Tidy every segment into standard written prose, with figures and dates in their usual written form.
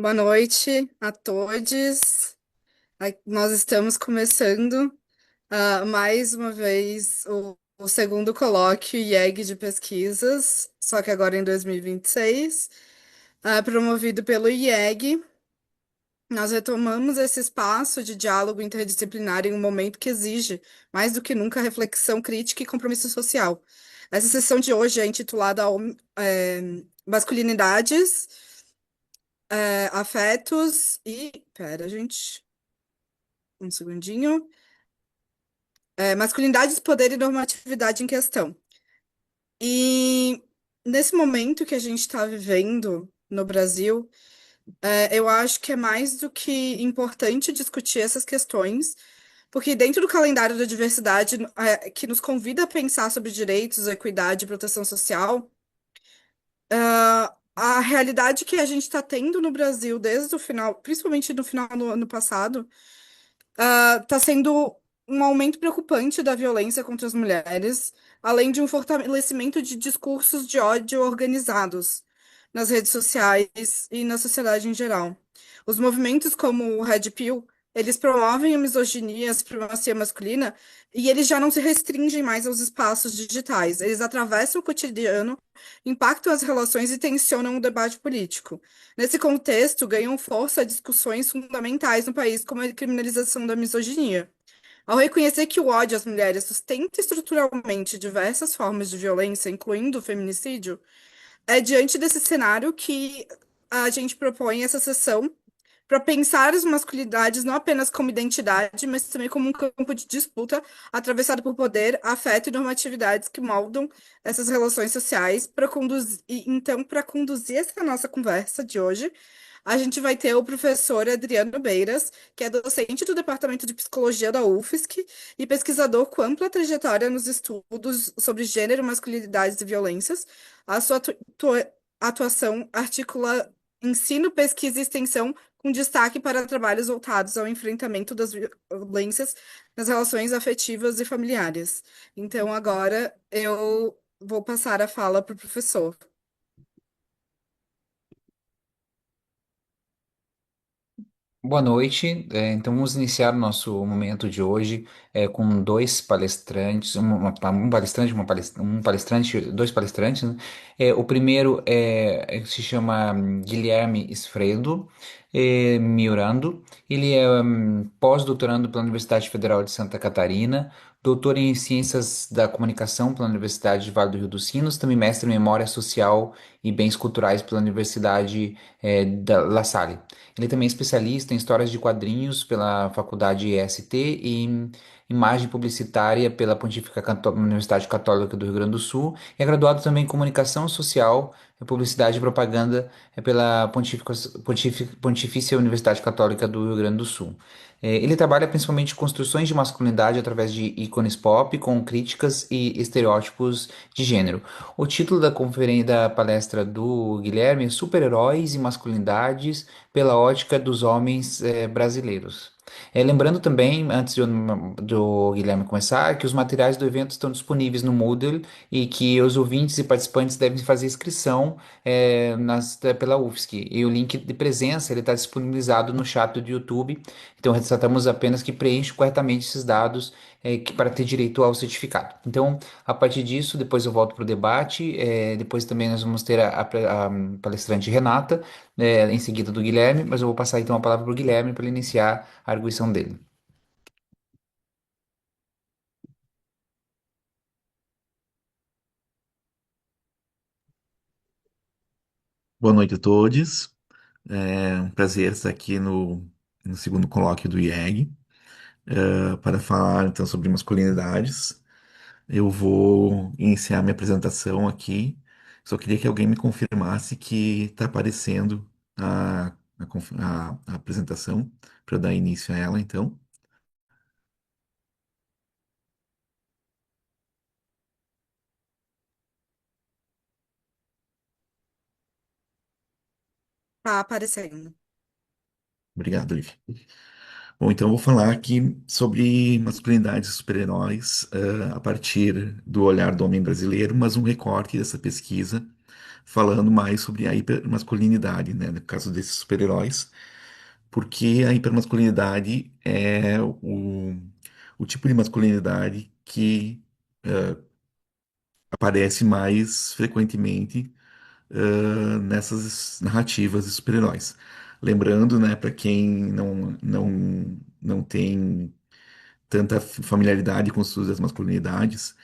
Boa noite a todos. Nós estamos começando mais uma vez o segundo colóquio IEG de pesquisas, só que agora em 2026, promovido pelo IEG. Nós retomamos esse espaço de diálogo interdisciplinar em um momento que exige, mais do que nunca, reflexão crítica e compromisso social. Essa sessão de hoje é intitulada Masculinidades, Afetos e. Pera, gente. Um segundinho. Masculinidade, poder e normatividade em questão. E nesse momento que a gente está vivendo no Brasil, eu acho que é mais do que importante discutir essas questões, porque dentro do calendário da diversidade, que nos convida a pensar sobre direitos, equidade e proteção social, a realidade que a gente está tendo no Brasil desde o final, principalmente no final do ano passado, está sendo um aumento preocupante da violência contra as mulheres, além de um fortalecimento de discursos de ódio organizados nas redes sociais e na sociedade em geral. Os movimentos como o Red Pill, eles promovem a misoginia, a supremacia masculina, e eles já não se restringem mais aos espaços digitais. Eles atravessam o cotidiano, impactam as relações e tensionam o debate político. Nesse contexto, ganham força discussões fundamentais no país, como a criminalização da misoginia. Ao reconhecer que o ódio às mulheres sustenta estruturalmente diversas formas de violência, incluindo o feminicídio, é diante desse cenário que a gente propõe essa sessão para pensar as masculinidades não apenas como identidade, mas também como um campo de disputa atravessado por poder, afeto e normatividades que moldam essas relações sociais. Para conduzir, então, para conduzir essa nossa conversa de hoje, a gente vai ter o professor Adriano Beiras, que é docente do Departamento de Psicologia da UFSC e pesquisador com ampla trajetória nos estudos sobre gênero, masculinidades e violências. A sua atuação articula ensino, pesquisa e extensão com destaque para trabalhos voltados ao enfrentamento das violências nas relações afetivas e familiares. Então, agora eu vou passar a fala para o professor. Boa noite. Então, vamos iniciar o nosso momento de hoje com dois palestrantes, um palestrante, um palestrante, dois palestrantes, né? O primeiro se chama Guilherme Sfredo Miurando. Ele é pós-doutorando pela Universidade Federal de Santa Catarina, doutor em Ciências da Comunicação pela Universidade de Vale do Rio dos Sinos, também mestre em Memória Social e Bens Culturais pela Universidade da La Salle. Ele também é especialista em histórias de quadrinhos pela Faculdade EST e em imagem publicitária pela Universidade Católica do Rio Grande do Sul. E é graduado também em comunicação social, publicidade e propaganda pela Pontifícia Universidade Católica do Rio Grande do Sul. Ele trabalha principalmente construções de masculinidade através de ícones pop, com críticas e estereótipos de gênero. O título da palestra do Guilherme é Super-Heróis e Masculinidades pela ótica dos homens brasileiros. Lembrando também, antes do Guilherme começar, que os materiais do evento estão disponíveis no Moodle e que os ouvintes e participantes devem fazer inscrição pela UFSC. E o link de presença ele está disponibilizado no chat do YouTube. Então, ressaltamos apenas que preencha corretamente esses dados para ter direito ao certificado. Então, a partir disso, depois eu volto para o debate. Depois também nós vamos ter a palestrante Renata em seguida do Guilherme, mas eu vou passar então a palavra para o Guilherme para ele iniciar a arguição dele. Boa noite a todos. É um prazer estar aqui no segundo colóquio do IEG, para falar então sobre masculinidades. Eu vou iniciar minha apresentação aqui. Só queria que alguém me confirmasse que está aparecendo a apresentação para eu dar início a ela, então. Tá aparecendo. Obrigado, Liv. Bom, então eu vou falar aqui sobre masculinidade e super-heróis, a partir do olhar do homem brasileiro, mas um recorte dessa pesquisa falando mais sobre a hipermasculinidade, né, no caso desses super-heróis, porque a hipermasculinidade é o tipo de masculinidade que aparece mais frequentemente nessas narrativas de super-heróis. Lembrando, né, para quem não tem tanta familiaridade com os estudos das masculinidades,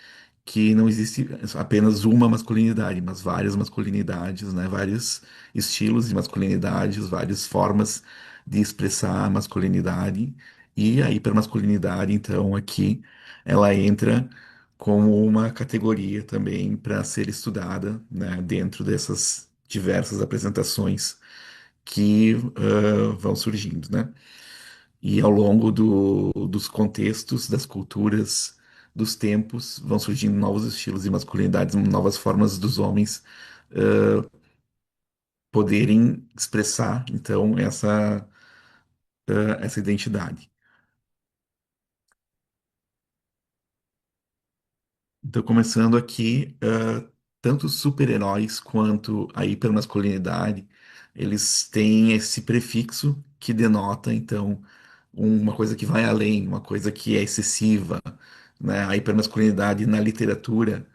que não existe apenas uma masculinidade, mas várias masculinidades, né? Vários estilos de masculinidades, várias formas de expressar a masculinidade. E a hipermasculinidade, então, aqui, ela entra como uma categoria também para ser estudada, né? Dentro dessas diversas apresentações que vão surgindo, né? E ao longo dos contextos, das culturas, dos tempos, vão surgindo novos estilos de masculinidades, novas formas dos homens poderem expressar, então, essa identidade. Então, começando aqui, tanto os super-heróis quanto a hipermasculinidade, eles têm esse prefixo que denota, então, uma coisa que vai além, uma coisa que é excessiva, né? A hipermasculinidade na literatura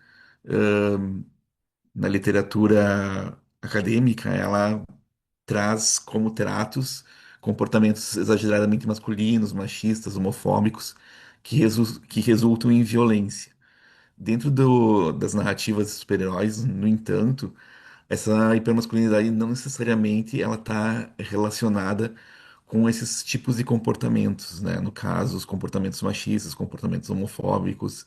acadêmica, ela traz como tratos comportamentos exageradamente masculinos, machistas, homofóbicos, que resultam em violência. Dentro das narrativas de super-heróis, no entanto, essa hipermasculinidade não necessariamente ela está relacionada com esses tipos de comportamentos, né? No caso, os comportamentos machistas, comportamentos homofóbicos,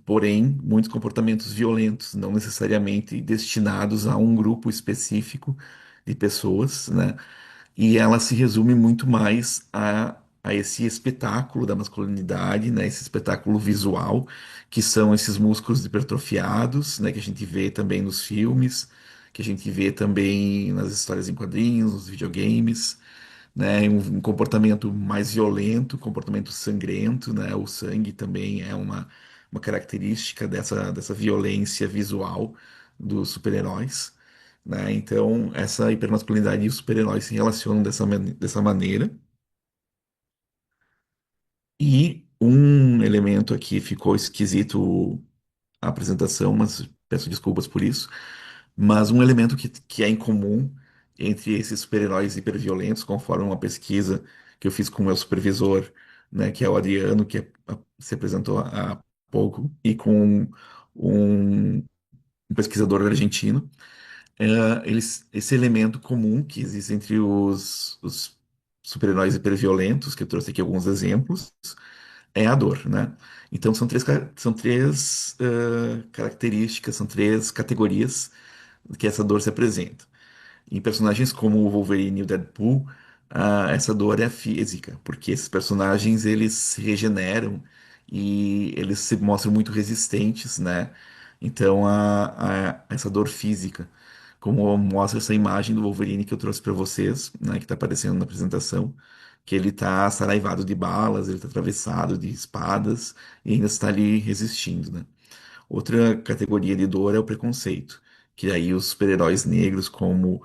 porém, muitos comportamentos violentos, não necessariamente destinados a um grupo específico de pessoas, né? E ela se resume muito mais a esse espetáculo da masculinidade, né? Esse espetáculo visual, que são esses músculos hipertrofiados, né? Que a gente vê também nos filmes, que a gente vê também nas histórias em quadrinhos, nos videogames, né? Um comportamento mais violento, um comportamento sangrento, né? O sangue também é uma característica dessa violência visual dos super-heróis, né? Então, essa hipermasculinidade e os super-heróis se relacionam dessa maneira. E um elemento aqui ficou esquisito a apresentação, mas peço desculpas por isso. Mas um elemento que é em comum entre esses super-heróis hiperviolentos, conforme uma pesquisa que eu fiz com o meu supervisor, né, que é o Adriano, se apresentou há pouco, e com um, um pesquisador argentino, esse elemento comum que existe entre os super-heróis hiperviolentos, que eu trouxe aqui alguns exemplos, é a dor, né? Então são três características, são três categorias que essa dor se apresenta. Em personagens como o Wolverine e o Deadpool, essa dor é física, porque esses personagens eles se regeneram e eles se mostram muito resistentes, né? Então essa dor física, como mostra essa imagem do Wolverine que eu trouxe para vocês, né? Que está aparecendo na apresentação, que ele está saraivado de balas, ele está atravessado de espadas e ainda está ali resistindo, né? Outra categoria de dor é o preconceito, que aí os super-heróis negros como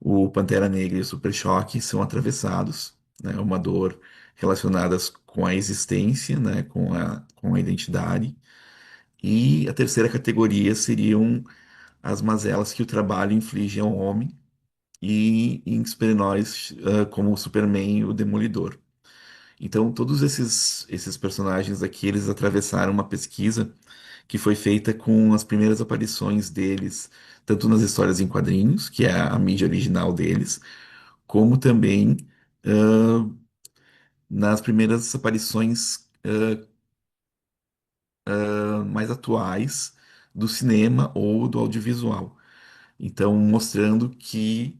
o Pantera Negra e o Super Choque são atravessados, né? Uma dor relacionada com a existência, né? Com a identidade. E a terceira categoria seriam as mazelas que o trabalho inflige ao homem e em super-heróis como o Superman e o Demolidor. Então, todos esses personagens aqui, eles atravessaram uma pesquisa que foi feita com as primeiras aparições deles, tanto nas histórias em quadrinhos, que é a mídia original deles, como também ah, nas primeiras aparições mais atuais do cinema ou do audiovisual. Então, mostrando que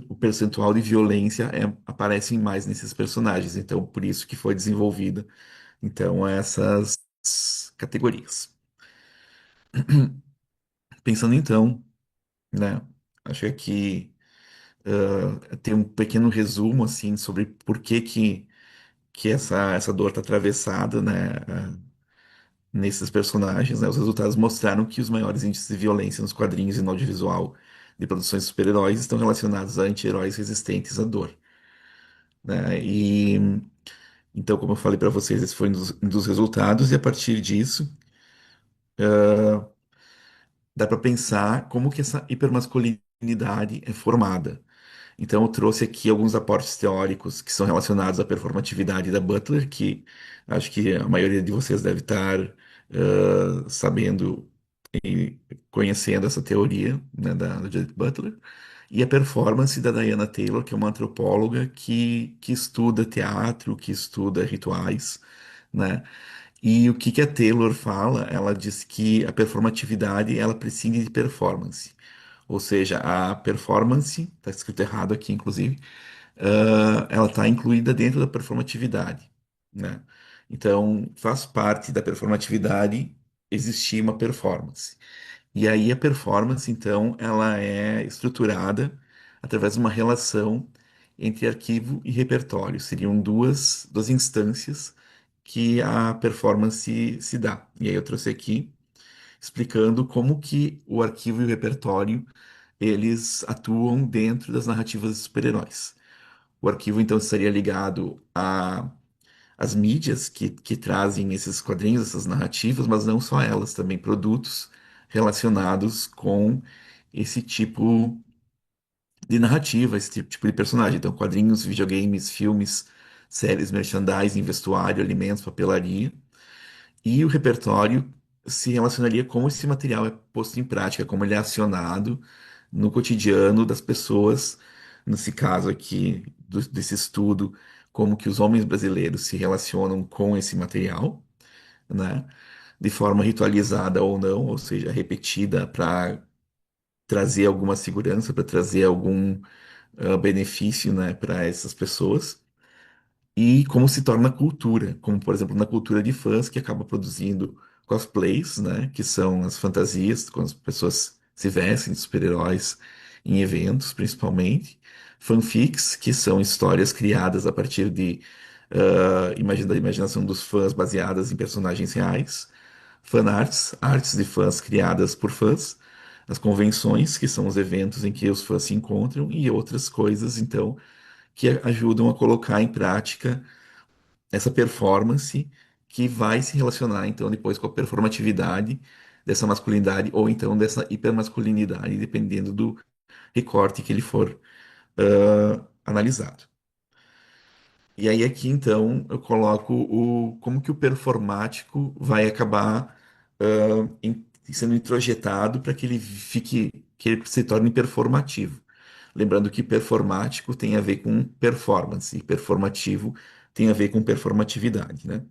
o percentual de violência aparece mais nesses personagens. Então, por isso que foi desenvolvida então essas categorias. Pensando então, né? Acho que aqui Tem um pequeno resumo assim sobre por que essa dor está atravessada, né, nesses personagens, né? Os resultados mostraram que os maiores índices de violência nos quadrinhos e no audiovisual de produções de super-heróis estão relacionados a anti-heróis resistentes à dor, né? E então, como eu falei para vocês, esse foi um dos resultados, e a partir disso dá para pensar como que essa hipermasculinidade é formada. Então, eu trouxe aqui alguns aportes teóricos que são relacionados à performatividade da Butler, que acho que a maioria de vocês deve estar sabendo e conhecendo essa teoria, né, da Judith Butler, e a performance da Diana Taylor, que é uma antropóloga que estuda teatro, que estuda rituais, né? E o que que a Taylor fala? Ela diz que a performatividade ela prescinde de performance. Ou seja, a performance, está escrito errado aqui, inclusive, ela está incluída dentro da performatividade, né? Então, faz parte da performatividade existir uma performance. E aí a performance, então, ela é estruturada através de uma relação entre arquivo e repertório. Seriam duas instâncias que a performance se dá. E aí eu trouxe aqui explicando como que o arquivo e o repertório eles atuam dentro das narrativas de super-heróis. O arquivo, então, estaria ligado às mídias que trazem esses quadrinhos, essas narrativas, mas não só elas, também produtos relacionados com esse tipo de narrativa, esse tipo de personagem. Então, quadrinhos, videogames, filmes, séries, merchandising, vestuário, alimentos, papelaria. E o repertório se relacionaria como esse material é posto em prática, como ele é acionado no cotidiano das pessoas, nesse caso aqui desse estudo, como que os homens brasileiros se relacionam com esse material, né? De forma ritualizada ou não, ou seja, repetida para trazer alguma segurança, para trazer algum benefício, né, para essas pessoas e como se torna cultura, como por exemplo na cultura de fãs que acaba produzindo cosplays, né, que são as fantasias, quando as pessoas se vestem de super-heróis em eventos, principalmente, fanfics, que são histórias criadas a partir de da imaginação dos fãs baseadas em personagens reais, fanarts, artes de fãs criadas por fãs, as convenções, que são os eventos em que os fãs se encontram, e outras coisas, então, que ajudam a colocar em prática essa performance que vai se relacionar então depois com a performatividade dessa masculinidade ou então dessa hipermasculinidade, dependendo do recorte que ele for analisado. E aí aqui então eu coloco como que o performático vai acabar sendo introjetado para que ele fique, que ele se torne performativo. Lembrando que performático tem a ver com performance, e performativo tem a ver com performatividade, né?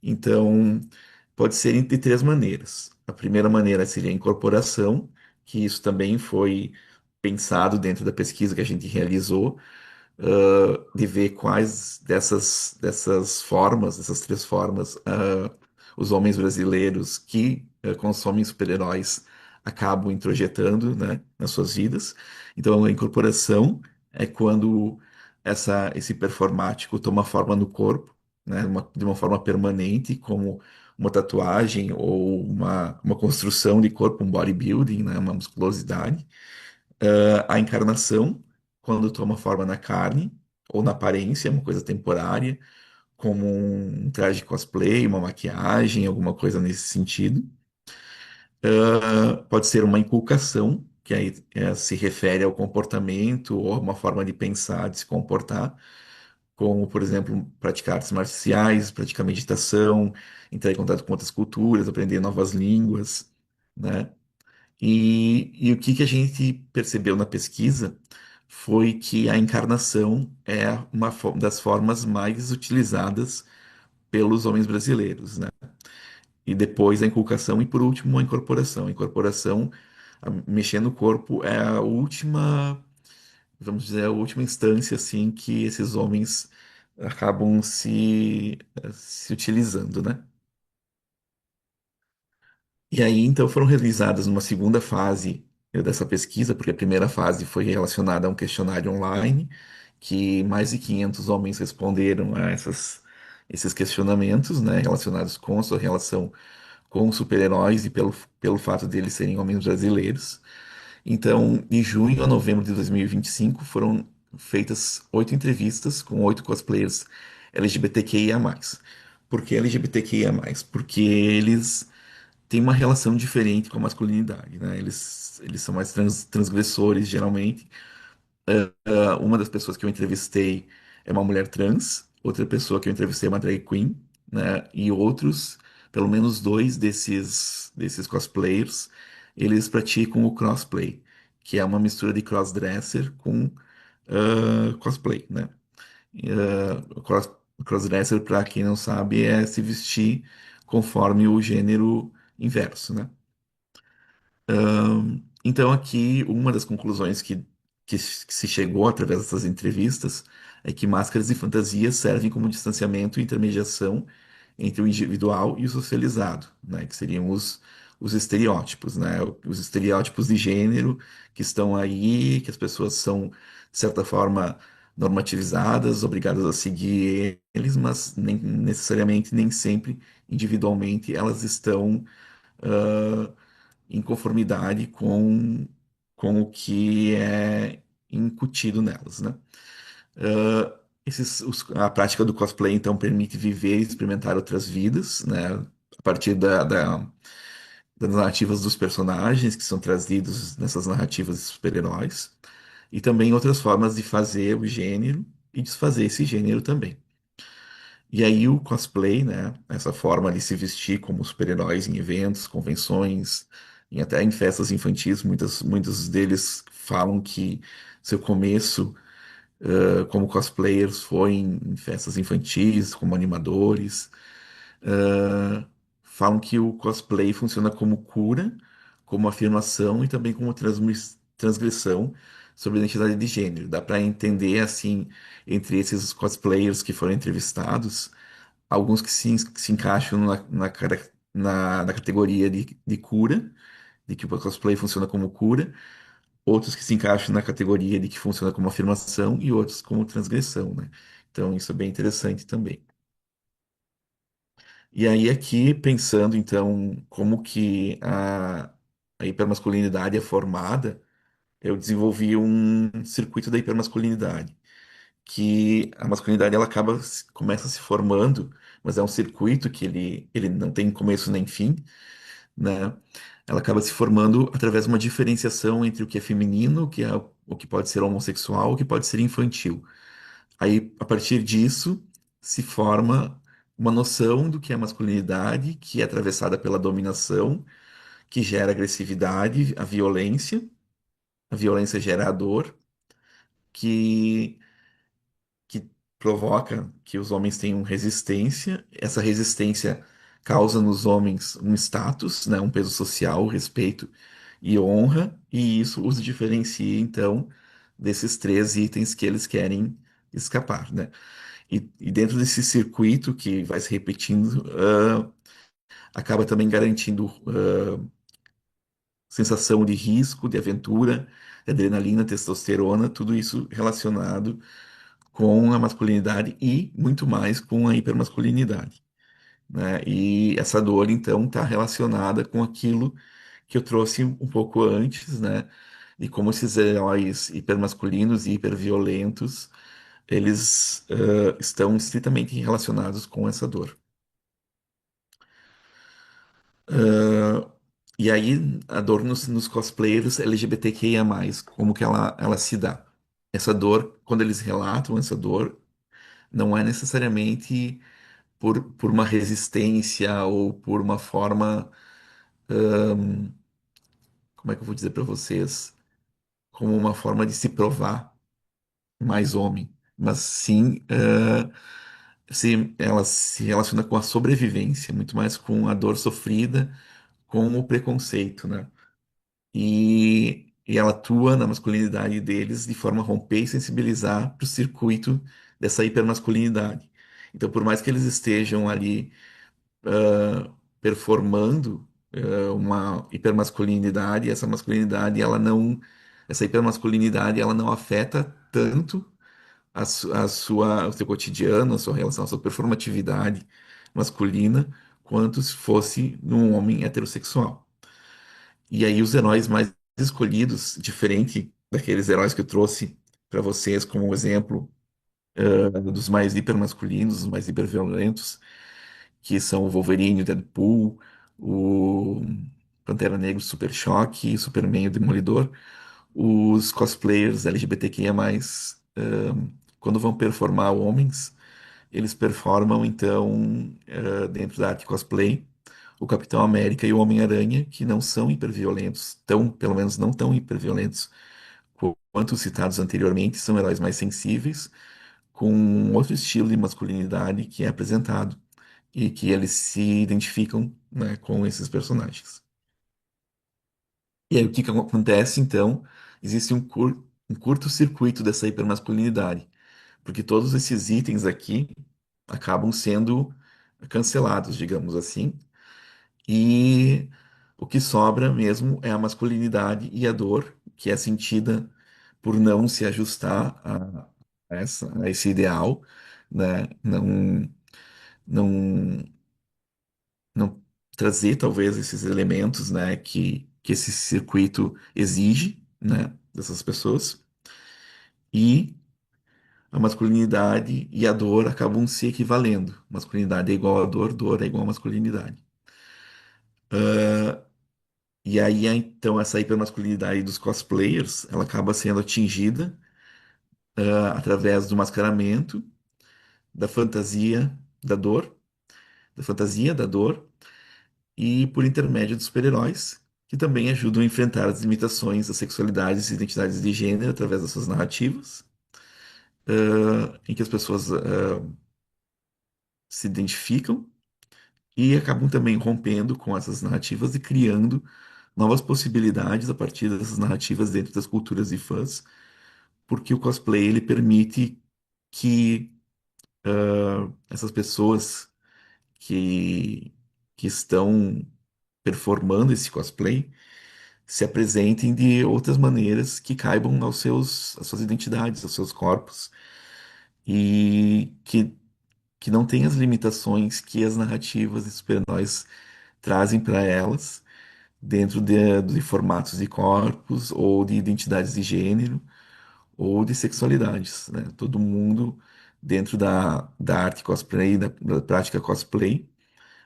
Então, pode ser de três maneiras. A primeira maneira seria a incorporação, que isso também foi pensado dentro da pesquisa que a gente realizou, de ver quais dessas formas, dessas três formas, os homens brasileiros que consomem super-heróis acabam introjetando, né, nas suas vidas. Então, a incorporação é quando esse performático toma forma no corpo, né, de uma forma permanente, como uma tatuagem ou uma construção de corpo, um bodybuilding, né, uma musculosidade. A encarnação, quando toma forma na carne ou na aparência, é uma coisa temporária, como um traje cosplay, uma maquiagem, alguma coisa nesse sentido. Pode ser uma inculcação, que aí se refere ao comportamento ou a uma forma de pensar, de se comportar, como, por exemplo, praticar artes marciais, praticar meditação, entrar em contato com outras culturas, aprender novas línguas, né? E o que que a gente percebeu na pesquisa foi que a encarnação é uma das formas mais utilizadas pelos homens brasileiros, né? E depois a inculcação e por último a incorporação. A incorporação, mexer no corpo é a última, vamos dizer, a última instância assim que esses homens acabam se utilizando, né? E aí então foram realizadas numa segunda fase dessa pesquisa, porque a primeira fase foi relacionada a um questionário online, que mais de 500 homens responderam a esses questionamentos, né, relacionados com a sua relação com os super-heróis e pelo fato deles serem homens brasileiros. Então, de junho a novembro de 2025, foram feitas 8 entrevistas com 8 cosplayers LGBTQIA+. Por que LGBTQIA+? Porque eles têm uma relação diferente com a masculinidade, né? Eles são mais transgressores, geralmente. Uma das pessoas que eu entrevistei é uma mulher trans, outra pessoa que eu entrevistei é uma drag queen, né? E outros, pelo menos dois desses cosplayers, eles praticam o crossplay, que é uma mistura de crossdresser com cosplay, né? O crossdresser, para quem não sabe, é se vestir conforme o gênero inverso, né? Então, aqui, uma das conclusões que se chegou através dessas entrevistas é que máscaras e fantasias servem como distanciamento e intermediação entre o individual e o socializado, né? Que seriam os estereótipos, né? Os estereótipos de gênero que estão aí, que as pessoas são, de certa forma, normativizadas, obrigadas a seguir eles, mas nem necessariamente, nem sempre, individualmente, elas estão em conformidade com o que é incutido nelas, né? A prática do cosplay, então, permite viver e experimentar outras vidas, né? A partir das narrativas dos personagens que são trazidos nessas narrativas de super-heróis, e também outras formas de fazer o gênero e desfazer esse gênero também. E aí o cosplay, né, essa forma de se vestir como super-heróis em eventos, convenções, e até em festas infantis, muitos deles falam que seu começo como cosplayers foi em festas infantis, como animadores. Ah, falam que o cosplay funciona como cura, como afirmação e também como transgressão sobre a identidade de gênero. Dá para entender, assim, entre esses cosplayers que foram entrevistados, alguns que se encaixam na categoria de cura, de que o cosplay funciona como cura, outros que se encaixam na categoria de que funciona como afirmação e outros como transgressão, né? Então, isso é bem interessante também. E aí, aqui, pensando, então, como que a hipermasculinidade é formada, eu desenvolvi um circuito da hipermasculinidade, que a masculinidade ela começa se formando, mas é um circuito que ele não tem começo nem fim, né? Ela acaba se formando através de uma diferenciação entre o que é feminino, o que pode ser homossexual, o que pode ser infantil. Aí, a partir disso, se forma uma noção do que é masculinidade, que é atravessada pela dominação, que gera agressividade, a violência gera a dor, que que provoca que os homens tenham resistência. Essa resistência causa nos homens um status, né, um peso social, respeito e honra, e isso os diferencia, então, desses 3 itens que eles querem escapar, né? E dentro desse circuito que vai se repetindo, acaba também garantindo sensação de risco, de aventura, de adrenalina, testosterona, tudo isso relacionado com a masculinidade e muito mais com a hipermasculinidade, né? E essa dor, então, está relacionada com aquilo que eu trouxe um pouco antes, né? E como esses heróis hipermasculinos e hiperviolentos, eles estão estritamente relacionados com essa dor. Ah, e aí, a dor nos cosplayers LGBTQIA+, como que ela se dá? Essa dor, quando eles relatam essa dor, não é necessariamente por uma resistência ou por uma forma, como é que eu vou dizer para vocês, como uma forma de se provar mais homem, mas sim, ela se relaciona com a sobrevivência, muito mais com a dor sofrida, com o preconceito, né? E ela atua na masculinidade deles de forma a romper e sensibilizar para o circuito dessa hipermasculinidade. Então, por mais que eles estejam ali performando, uma hipermasculinidade, e essa hipermasculinidade ela não afeta tanto o seu cotidiano, a sua relação, a sua performatividade masculina, quanto se fosse num homem heterossexual. E aí os heróis mais escolhidos, diferente daqueles heróis que eu trouxe para vocês como exemplo, dos mais hipermasculinos, os mais hiperviolentos, que são o Wolverine, o Deadpool, o Pantera Negra, o Super Choque, Superman, o Demolidor, os cosplayers LGBTQIA+, quando vão performar homens, eles performam, então, dentro da arte cosplay, o Capitão América e o Homem-Aranha, que não são hiperviolentos, pelo menos não tão hiperviolentos quanto os citados anteriormente, são heróis mais sensíveis, com outro estilo de masculinidade que é apresentado e que eles se identificam, né, com esses personagens. E aí o que que acontece, então? Existe um curto-circuito dessa hipermasculinidade, porque todos esses itens aqui acabam sendo cancelados, digamos assim, e o que sobra mesmo é a masculinidade e a dor, que é sentida por não se ajustar a esse ideal, né? Não, não trazer talvez esses elementos, né, que esse circuito exige, né, dessas pessoas. E a masculinidade e a dor acabam se equivalendo. Masculinidade é igual a dor, dor é igual a masculinidade. E aí, então, essa hipermasculinidade dos cosplayers, ela acaba sendo atingida, através do mascaramento, da fantasia da dor, da fantasia da dor, e por intermédio dos super-heróis, que também ajudam a enfrentar as limitações das sexualidades e identidades de gênero através das suas narrativas, em que as pessoas se identificam e acabam também rompendo com essas narrativas e criando novas possibilidades a partir dessas narrativas dentro das culturas e fãs, porque o cosplay ele permite que essas pessoas que, que estão performando esse cosplay se apresentem de outras maneiras que caibam às suas identidades, aos seus corpos, e que não tem as limitações que as narrativas de super-heróis trazem para elas, dentro de formatos de corpos, ou de identidades de gênero, ou de sexualidades, né? Todo mundo, dentro da arte cosplay, da prática cosplay,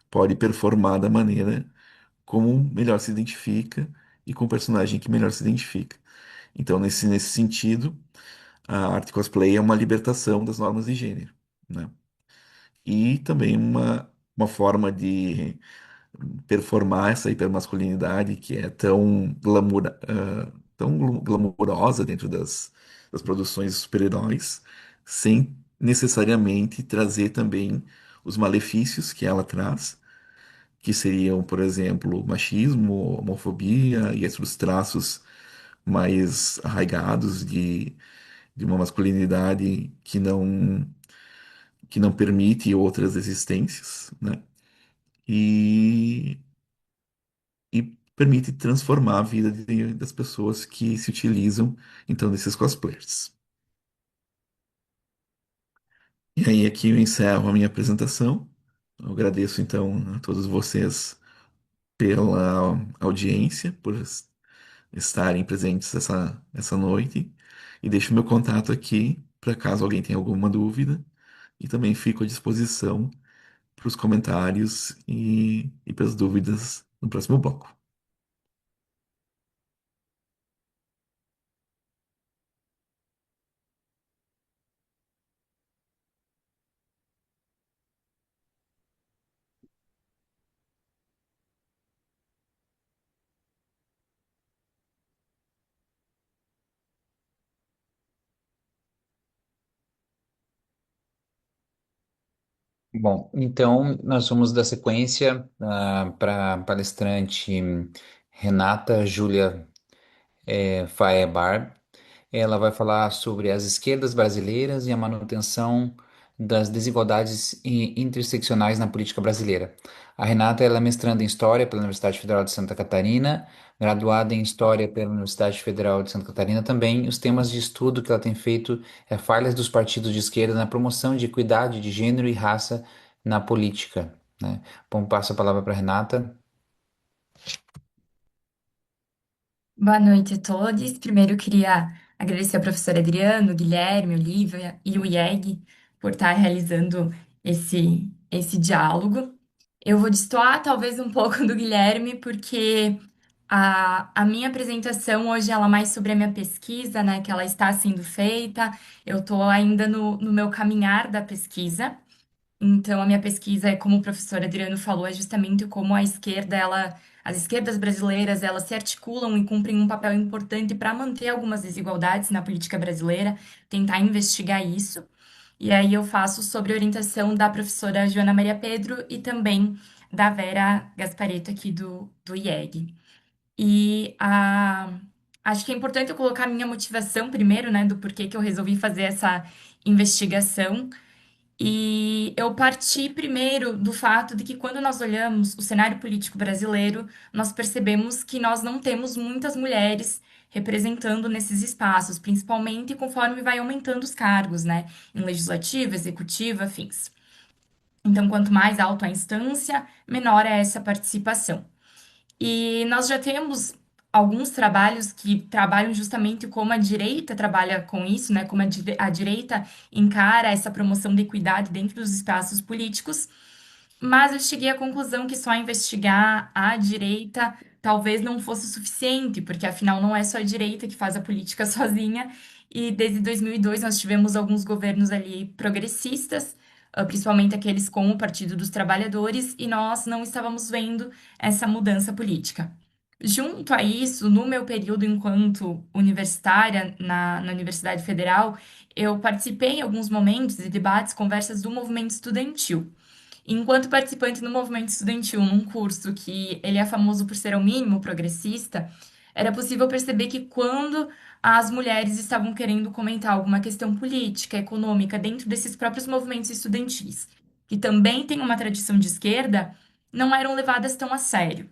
pode performar da maneira como melhor se identifica e com o personagem que melhor se identifica. Então, nesse sentido, a arte cosplay é uma libertação das normas de gênero, né? E também uma forma de performar essa hipermasculinidade que é tão glamurosa dentro das produções de super-heróis, sem necessariamente trazer também os malefícios que ela traz, que seriam, por exemplo, machismo, homofobia e outros traços mais arraigados de uma masculinidade que não permite outras existências, né? E, e permite transformar a vida das pessoas que se utilizam, então, desses cosplayers. E aí, aqui eu encerro a minha apresentação. Eu agradeço, então, a todos vocês pela audiência, por estarem presentes essa noite. E deixo meu contato aqui, para caso alguém tenha alguma dúvida. E também fico à disposição para os comentários e para as dúvidas no próximo bloco. Bom, então nós vamos dar sequência para a palestrante Renata Júlia Faebar. Ela vai falar sobre as esquerdas brasileiras e a manutenção das desigualdades interseccionais na política brasileira. A Renata ela é mestranda em História pela Universidade Federal de Santa Catarina, graduada em História pela Universidade Federal de Santa Catarina também. Os temas de estudo que ela tem feito é falhas dos partidos de esquerda na promoção de equidade de gênero e raça na política, né? Bom, passo a palavra para a Renata. Boa noite a todos. Primeiro, eu queria agradecer ao professor Adriano, o Guilherme, Olivia e o IEG por estar realizando esse diálogo. Eu vou destoar talvez um pouco do Guilherme, porque a minha apresentação hoje ela é mais sobre a minha pesquisa, né, que ela está sendo feita. Eu estou ainda no meu caminhar da pesquisa. Então, a minha pesquisa, como o professor Adriano falou, é justamente como a esquerda, as esquerdas brasileiras, elas se articulam e cumprem um papel importante para manter algumas desigualdades na política brasileira, tentar investigar isso. E aí eu faço sobre orientação da professora Joana Maria Pedro e também da Vera Gasparetto aqui do IEG. Acho que é importante eu colocar a minha motivação primeiro, né, do porquê que eu resolvi fazer essa investigação. E eu parti primeiro do fato de que quando nós olhamos o cenário político brasileiro, nós percebemos que nós não temos muitas mulheres representando nesses espaços, principalmente conforme vai aumentando os cargos, né, em legislativo, executivo, afins. Então, quanto mais alta a instância, menor é essa participação. E nós já temos alguns trabalhos que trabalham justamente como a direita trabalha com isso, né? Como a direita encara essa promoção da equidade dentro dos espaços políticos. Mas eu cheguei à conclusão que só investigar a direita talvez não fosse o suficiente, porque afinal não é só a direita que faz a política sozinha. E desde 2002 nós tivemos alguns governos ali progressistas, principalmente aqueles com o Partido dos Trabalhadores, e nós não estávamos vendo essa mudança política. Junto a isso, no meu período enquanto universitária na Universidade Federal, eu participei em alguns momentos de debates, conversas do movimento estudantil. Enquanto participante no movimento estudantil, num curso que ele é famoso por ser ao mínimo progressista, era possível perceber que quando as mulheres estavam querendo comentar alguma questão política, econômica, dentro desses próprios movimentos estudantis, que também têm uma tradição de esquerda, não eram levadas tão a sério,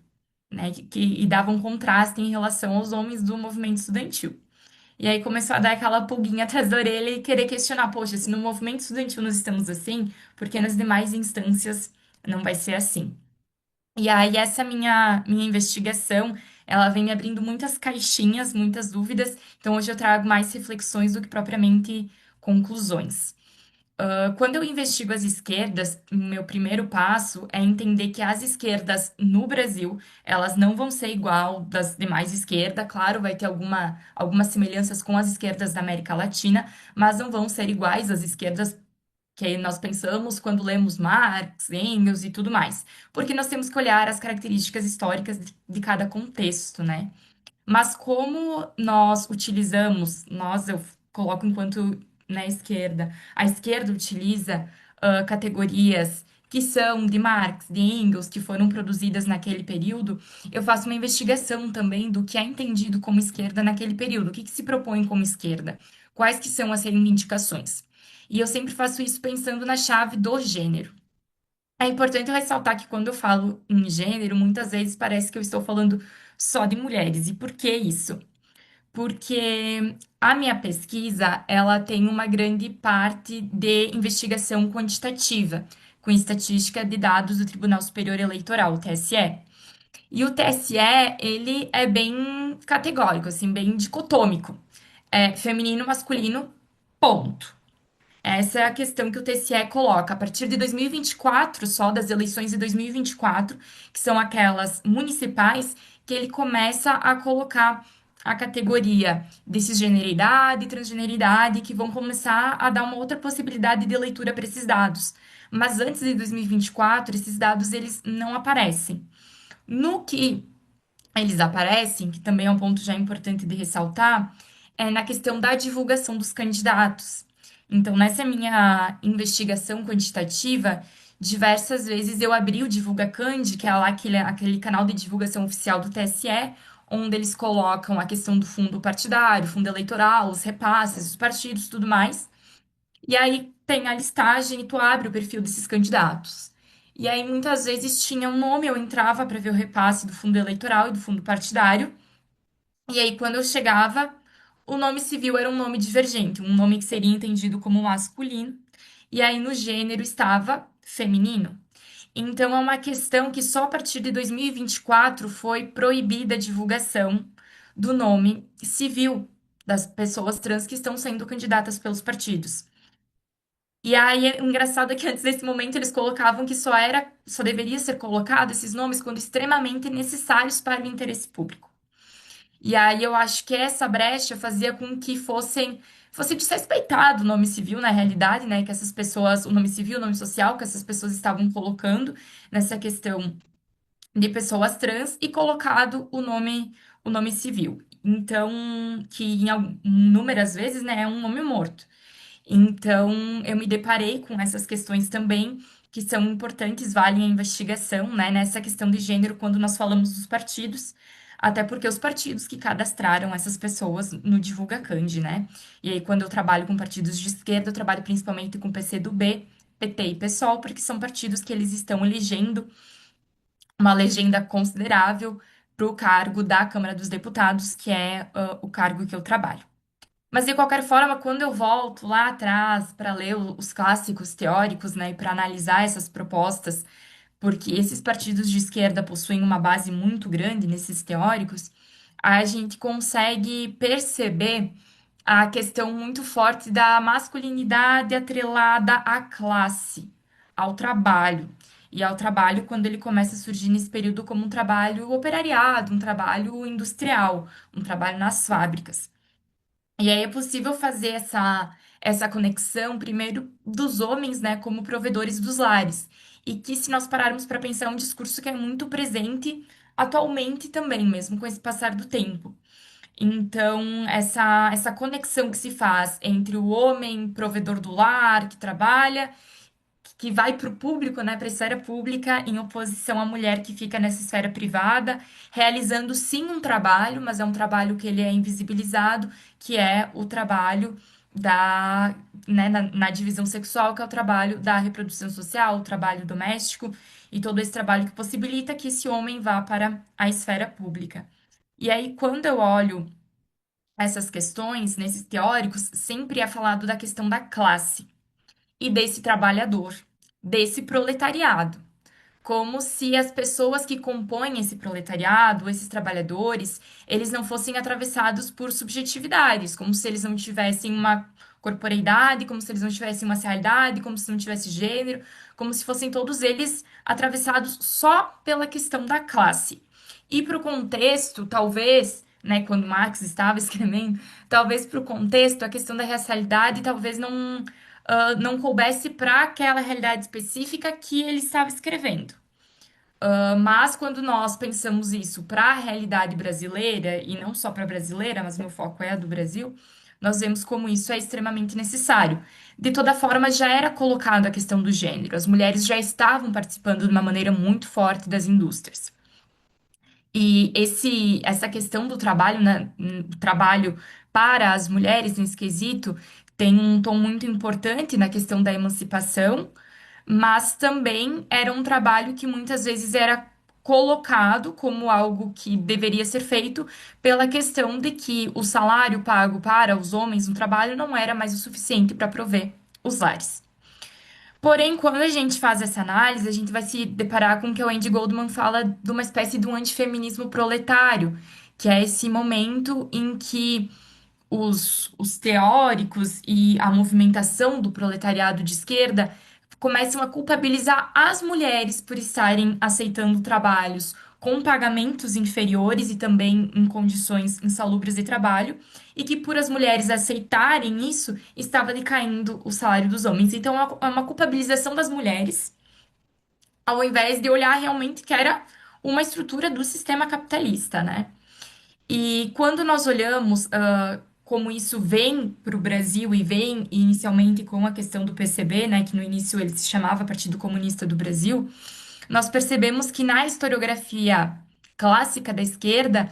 né? E davam contraste em relação aos homens do movimento estudantil. E aí começou a dar aquela pulguinha atrás da orelha e querer questionar, poxa, se no movimento estudantil nós estamos assim, por que nas demais instâncias não vai ser assim? E aí essa minha investigação, ela vem me abrindo muitas caixinhas, muitas dúvidas, então hoje eu trago mais reflexões do que propriamente conclusões. Quando eu investigo as esquerdas, meu primeiro passo é entender que as esquerdas no Brasil, elas não vão ser igual das demais esquerdas. Claro, vai ter algumas semelhanças com as esquerdas da América Latina, mas não vão ser iguais às esquerdas que nós pensamos quando lemos Marx, Engels e tudo mais. Porque nós temos que olhar as características históricas de cada contexto, né? Mas como nós utilizamos, eu coloco enquanto na esquerda, a esquerda utiliza categorias que são de Marx, de Engels, que foram produzidas naquele período, eu faço uma investigação também do que é entendido como esquerda naquele período, o que se propõe como esquerda, quais que são as reivindicações. E eu sempre faço isso pensando na chave do gênero. É importante eu ressaltar que quando eu falo em gênero, muitas vezes parece que eu estou falando só de mulheres. E por que isso? Porque a minha pesquisa, ela tem uma grande parte de investigação quantitativa, com estatística de dados do Tribunal Superior Eleitoral, o TSE. E o TSE, ele é bem categórico, assim, bem dicotômico. É feminino, masculino, ponto. Essa é a questão que o TSE coloca. A partir de 2024, só das eleições de 2024, que são aquelas municipais, que ele começa a colocar a categoria de cisgeneridade e transgeneridade, que vão começar a dar uma outra possibilidade de leitura para esses dados. Mas antes de 2024, esses dados eles não aparecem. No que eles aparecem, que também é um ponto já importante de ressaltar, é na questão da divulgação dos candidatos. Então, nessa minha investigação quantitativa, diversas vezes eu abri o Divulga Cand, que é lá aquele canal de divulgação oficial do TSE, onde eles colocam a questão do fundo partidário, fundo eleitoral, os repasses, os partidos, tudo mais. E aí tem a listagem e tu abre o perfil desses candidatos. E aí muitas vezes tinha um nome, eu entrava para ver o repasse do fundo eleitoral e do fundo partidário. E aí quando eu chegava, o nome civil era um nome divergente, um nome que seria entendido como masculino. E aí no gênero estava feminino. Então, é uma questão que só a partir de 2024 foi proibida a divulgação do nome civil das pessoas trans que estão sendo candidatas pelos partidos. E aí, o engraçado é que antes desse momento eles colocavam que só deveria ser colocado esses nomes quando extremamente necessários para o interesse público. E aí eu acho que essa brecha fazia com que fosse desrespeitado o nome civil na realidade, né? Que essas pessoas, o nome civil, o nome social que essas pessoas estavam colocando nessa questão de pessoas trans e colocado o nome civil. Então, que inúmeras vezes, né, é um nome morto. Então, eu me deparei com essas questões também, que são importantes, valem a investigação, né, nessa questão de gênero, quando nós falamos dos partidos, até porque os partidos que cadastraram essas pessoas no Divulga Cand, né? E aí, quando eu trabalho com partidos de esquerda, eu trabalho principalmente com PCdoB, PT e PSOL, porque são partidos que eles estão elegendo uma legenda considerável para o cargo da Câmara dos Deputados, que é o cargo que eu trabalho. Mas, de qualquer forma, quando eu volto lá atrás para ler os clássicos teóricos, né, e para analisar essas propostas, porque esses partidos de esquerda possuem uma base muito grande nesses teóricos, a gente consegue perceber a questão muito forte da masculinidade atrelada à classe, ao trabalho. E ao trabalho quando ele começa a surgir nesse período como um trabalho operariado, um trabalho industrial, um trabalho nas fábricas. E aí é possível fazer essa conexão, primeiro, dos homens, né, como provedores dos lares. E que, se nós pararmos para pensar, é um discurso que é muito presente atualmente também, mesmo com esse passar do tempo. Então, essa conexão que se faz entre o homem provedor do lar, que trabalha, que vai para o público, né, para a esfera pública, em oposição à mulher que fica nessa esfera privada, realizando sim um trabalho, mas é um trabalho que ele é invisibilizado, que é o trabalho da, né, na divisão sexual, que é o trabalho da reprodução social, o trabalho doméstico e todo esse trabalho que possibilita que esse homem vá para a esfera pública. E aí, quando eu olho essas questões, nesses teóricos, sempre é falado da questão da classe e desse trabalhador, desse proletariado. Como se as pessoas que compõem esse proletariado, esses trabalhadores, eles não fossem atravessados por subjetividades, como se eles não tivessem uma corporeidade, como se eles não tivessem uma realidade, como se não tivesse gênero, como se fossem todos eles atravessados só pela questão da classe. E para o contexto, talvez, né, quando Marx estava escrevendo, talvez para o contexto, a questão da racialidade talvez não coubesse para aquela realidade específica que ele estava escrevendo. Mas quando nós pensamos isso para a realidade brasileira, e não só para a brasileira, mas meu foco é a do Brasil, nós vemos como isso é extremamente necessário. De toda forma, já era colocada a questão do gênero, as mulheres já estavam participando de uma maneira muito forte das indústrias. E essa questão do trabalho, né, do trabalho para as mulheres nesse quesito tem um tom muito importante na questão da emancipação, mas também era um trabalho que muitas vezes era colocado como algo que deveria ser feito pela questão de que o salário pago para os homens no trabalho não era mais o suficiente para prover os lares. Porém, quando a gente faz essa análise, a gente vai se deparar com o que o Andy Goldman fala de uma espécie de um antifeminismo proletário, que é esse momento em que os teóricos e a movimentação do proletariado de esquerda começam a culpabilizar as mulheres por estarem aceitando trabalhos com pagamentos inferiores e também em condições insalubres de trabalho, e que por as mulheres aceitarem isso, estava decaindo o salário dos homens. Então é uma culpabilização das mulheres, ao invés de olhar realmente que era uma estrutura do sistema capitalista, né? E quando nós olhamos como isso vem para o Brasil e vem inicialmente com a questão do PCB, né, que no início ele se chamava Partido Comunista do Brasil, nós percebemos que na historiografia clássica da esquerda,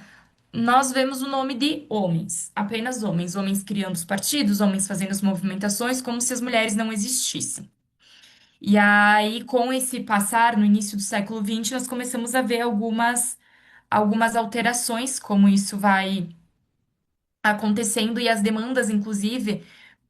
nós vemos o nome de homens, apenas homens, homens criando os partidos, homens fazendo as movimentações, como se as mulheres não existissem. E aí, com esse passar, no início do século XX, nós começamos a ver algumas alterações, como isso vai acontecendo e as demandas, inclusive,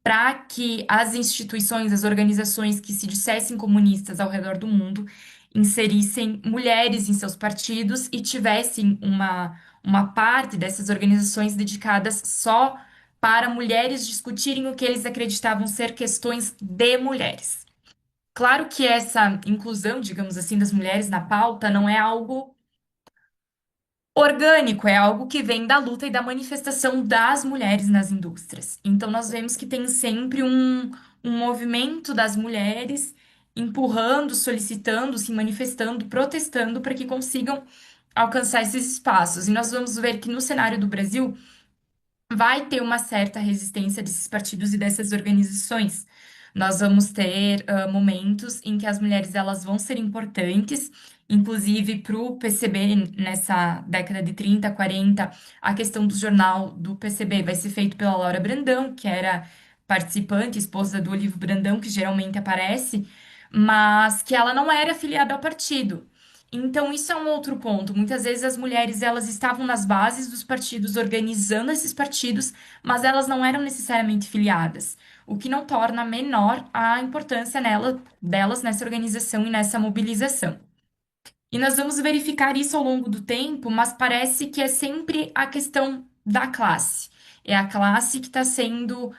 para que as instituições, as organizações que se dissessem comunistas ao redor do mundo inserissem mulheres em seus partidos e tivessem uma parte dessas organizações dedicadas só para mulheres discutirem o que eles acreditavam ser questões de mulheres. Claro que essa inclusão, digamos assim, das mulheres na pauta não é algo orgânico, é algo que vem da luta e da manifestação das mulheres nas indústrias. Então, nós vemos que tem sempre um movimento das mulheres empurrando, solicitando, se manifestando, protestando para que consigam alcançar esses espaços. E nós vamos ver que no cenário do Brasil vai ter uma certa resistência desses partidos e dessas organizações. Nós vamos ter momentos em que as mulheres elas vão ser importantes, inclusive para o PCB nessa década de 30, 40, a questão do jornal do PCB vai ser feito pela Laura Brandão, que era participante, esposa do Olívio Brandão, que geralmente aparece, mas que ela não era afiliada ao partido. Então, isso é um outro ponto. Muitas vezes as mulheres elas estavam nas bases dos partidos, organizando esses partidos, mas elas não eram necessariamente filiadas, o que não torna menor a importância delas nessa organização e nessa mobilização. E nós vamos verificar isso ao longo do tempo, mas parece que é sempre a questão da classe. É a classe que está sendo.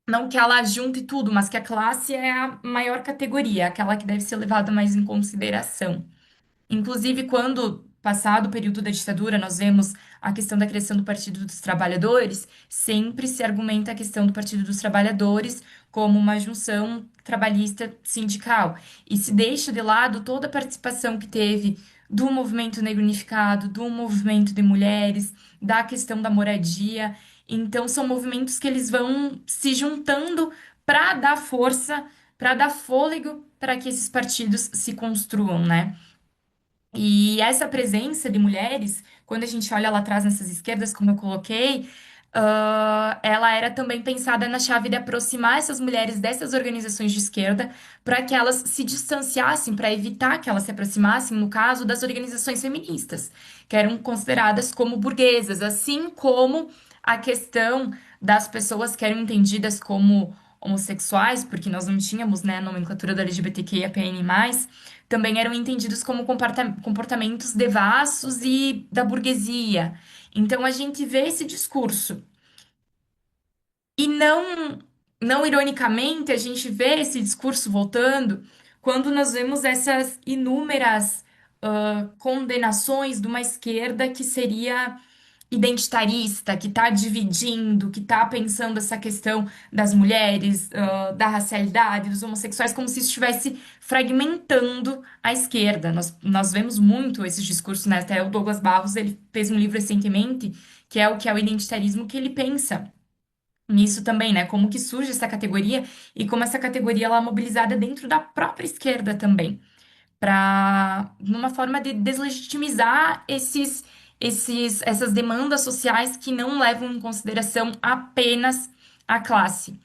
Não que ela junte tudo, mas que a classe é a maior categoria, aquela que deve ser levada mais em consideração. Inclusive, quando, passado o período da ditadura, nós vemos a questão da criação do Partido dos Trabalhadores, sempre se argumenta a questão do Partido dos Trabalhadores como uma junção trabalhista sindical. E se deixa de lado toda a participação que teve do movimento negro unificado, do movimento de mulheres, da questão da moradia. Então, são movimentos que eles vão se juntando para dar força, para dar fôlego para que esses partidos se construam, né? E essa presença de mulheres, quando a gente olha lá atrás nessas esquerdas, como eu coloquei, ela era também pensada na chave de aproximar essas mulheres dessas organizações de esquerda para que elas se distanciassem, para evitar que elas se aproximassem, no caso, das organizações feministas, que eram consideradas como burguesas, assim como a questão das pessoas que eram entendidas como homossexuais, porque nós não tínhamos, né, a nomenclatura do LGBTQIAPN+, também eram entendidos como comportamentos devassos e da burguesia. Então a gente vê esse discurso. E não ironicamente, a gente vê esse discurso voltando quando nós vemos essas inúmeras condenações de uma esquerda que seria identitarista, que está dividindo, que está pensando essa questão das mulheres, da racialidade, dos homossexuais, como se isso estivesse fragmentando a esquerda. Nós vemos muito esses discursos, né? Até o Douglas Barros, ele fez um livro recentemente, que é o identitarismo, que ele pensa nisso também, né? Como que surge essa categoria e como essa categoria ela é mobilizada dentro da própria esquerda também para numa forma de deslegitimizar essas demandas sociais que não levam em consideração apenas a classe.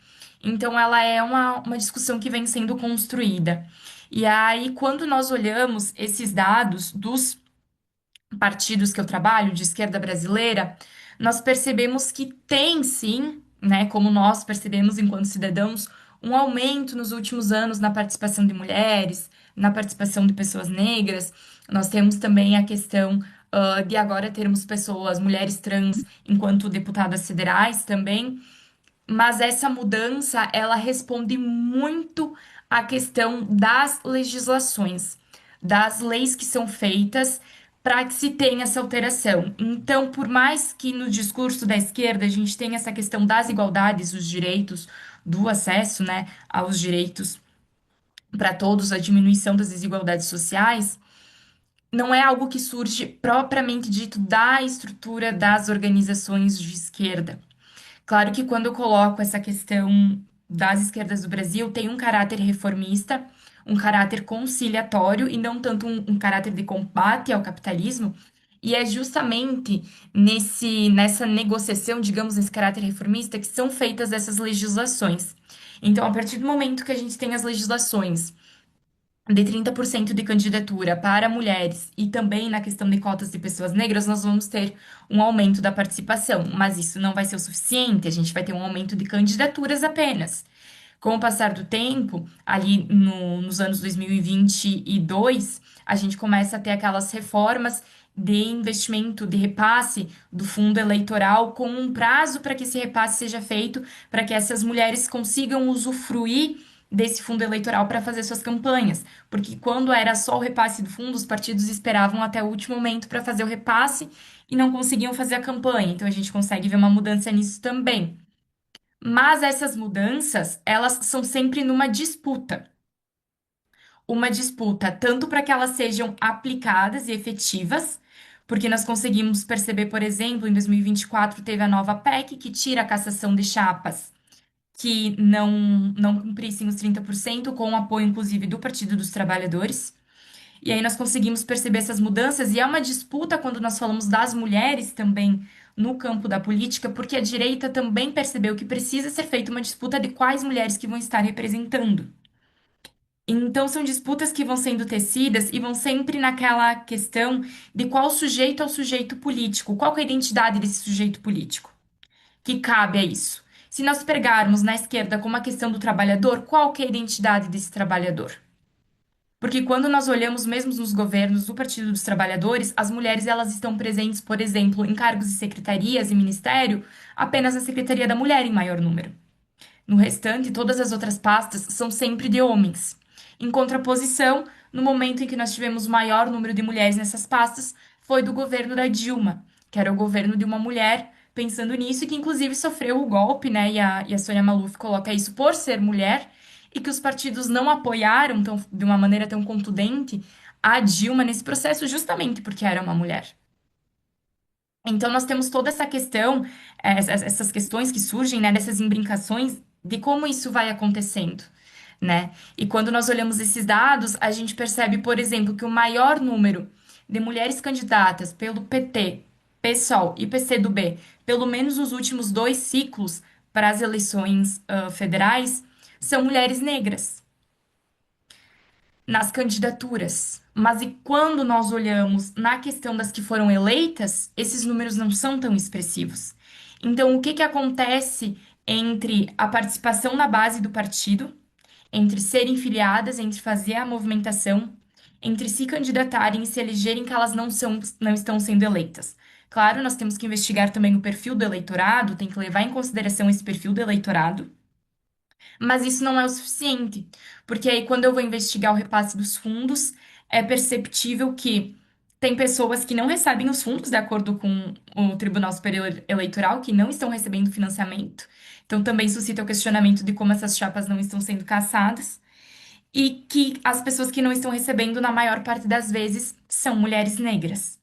Então, ela é uma discussão que vem sendo construída. E aí, quando nós olhamos esses dados dos partidos que eu trabalho, de esquerda brasileira, nós percebemos que tem sim, né, como nós percebemos enquanto cidadãos, um aumento nos últimos anos na participação de mulheres, na participação de pessoas negras. Nós temos também a questão, de agora termos pessoas, mulheres trans, enquanto deputadas federais também. Mas essa mudança, ela responde muito à questão das legislações, das leis que são feitas para que se tenha essa alteração. Então, por mais que no discurso da esquerda a gente tenha essa questão das igualdades, dos direitos, do acesso, né, aos direitos para todos, a diminuição das desigualdades sociais, não é algo que surge propriamente dito da estrutura das organizações de esquerda. Claro que quando eu coloco essa questão das esquerdas do Brasil, tem um caráter reformista, um caráter conciliatório e não tanto um caráter de combate ao capitalismo. E é justamente nessa negociação, digamos, nesse caráter reformista, que são feitas essas legislações. Então, a partir do momento que a gente tem as legislações de 30% de candidatura para mulheres e também na questão de cotas de pessoas negras, nós vamos ter um aumento da participação. Mas isso não vai ser o suficiente, a gente vai ter um aumento de candidaturas apenas. Com o passar do tempo, ali nos anos 2022, a gente começa a ter aquelas reformas de investimento, de repasse do fundo eleitoral, com um prazo para que esse repasse seja feito, para que essas mulheres consigam usufruir desse fundo eleitoral para fazer suas campanhas. Porque quando era só o repasse do fundo, os partidos esperavam até o último momento para fazer o repasse e não conseguiam fazer a campanha. Então a gente consegue ver uma mudança nisso também. Mas essas mudanças, elas são sempre numa disputa. Uma disputa tanto para que elas sejam aplicadas e efetivas, porque nós conseguimos perceber, por exemplo, em 2024 teve a nova PEC que tira a cassação de chapas que não cumprissem os 30%, com o apoio, inclusive, do Partido dos Trabalhadores. E aí nós conseguimos perceber essas mudanças, e é uma disputa quando nós falamos das mulheres também no campo da política, porque a direita também percebeu que precisa ser feita uma disputa de quais mulheres que vão estar representando. Então, são disputas que vão sendo tecidas e vão sempre naquela questão de qual sujeito é o sujeito político, qual que é a identidade desse sujeito político que cabe a isso. Se nós pegarmos na esquerda como a questão do trabalhador, qual que é a identidade desse trabalhador? Porque quando nós olhamos mesmo nos governos do Partido dos Trabalhadores, as mulheres elas estão presentes, por exemplo, em cargos de secretarias e ministério, apenas na Secretaria da Mulher em maior número. No restante, todas as outras pastas são sempre de homens. Em contraposição, no momento em que nós tivemos o maior número de mulheres nessas pastas, foi do governo da Dilma, que era o governo de uma mulher, pensando nisso, e que inclusive sofreu o golpe, né? E a Sônia Maluf coloca isso por ser mulher, e que os partidos não apoiaram de uma maneira tão contundente a Dilma nesse processo, justamente porque era uma mulher. Então, nós temos toda essa questão, essas questões que surgem, né, dessas imbricações de como isso vai acontecendo, né? E quando nós olhamos esses dados, a gente percebe, por exemplo, que o maior número de mulheres candidatas pelo PT, PSOL e PCdoB, pelo menos nos últimos 2 ciclos para as eleições, federais, são mulheres negras nas candidaturas. Mas e quando nós olhamos na questão das que foram eleitas, esses números não são tão expressivos. Então, o que que acontece entre a participação na base do partido, entre serem filiadas, entre fazer a movimentação, entre se candidatarem e se elegerem que elas não estão sendo eleitas? Claro, nós temos que investigar também o perfil do eleitorado, tem que levar em consideração esse perfil do eleitorado. Mas isso não é o suficiente, porque aí quando eu vou investigar o repasse dos fundos, é perceptível que tem pessoas que não recebem os fundos de acordo com o Tribunal Superior Eleitoral, que não estão recebendo financiamento. Então também suscita o questionamento de como essas chapas não estão sendo cassadas e que as pessoas que não estão recebendo, na maior parte das vezes, são mulheres negras.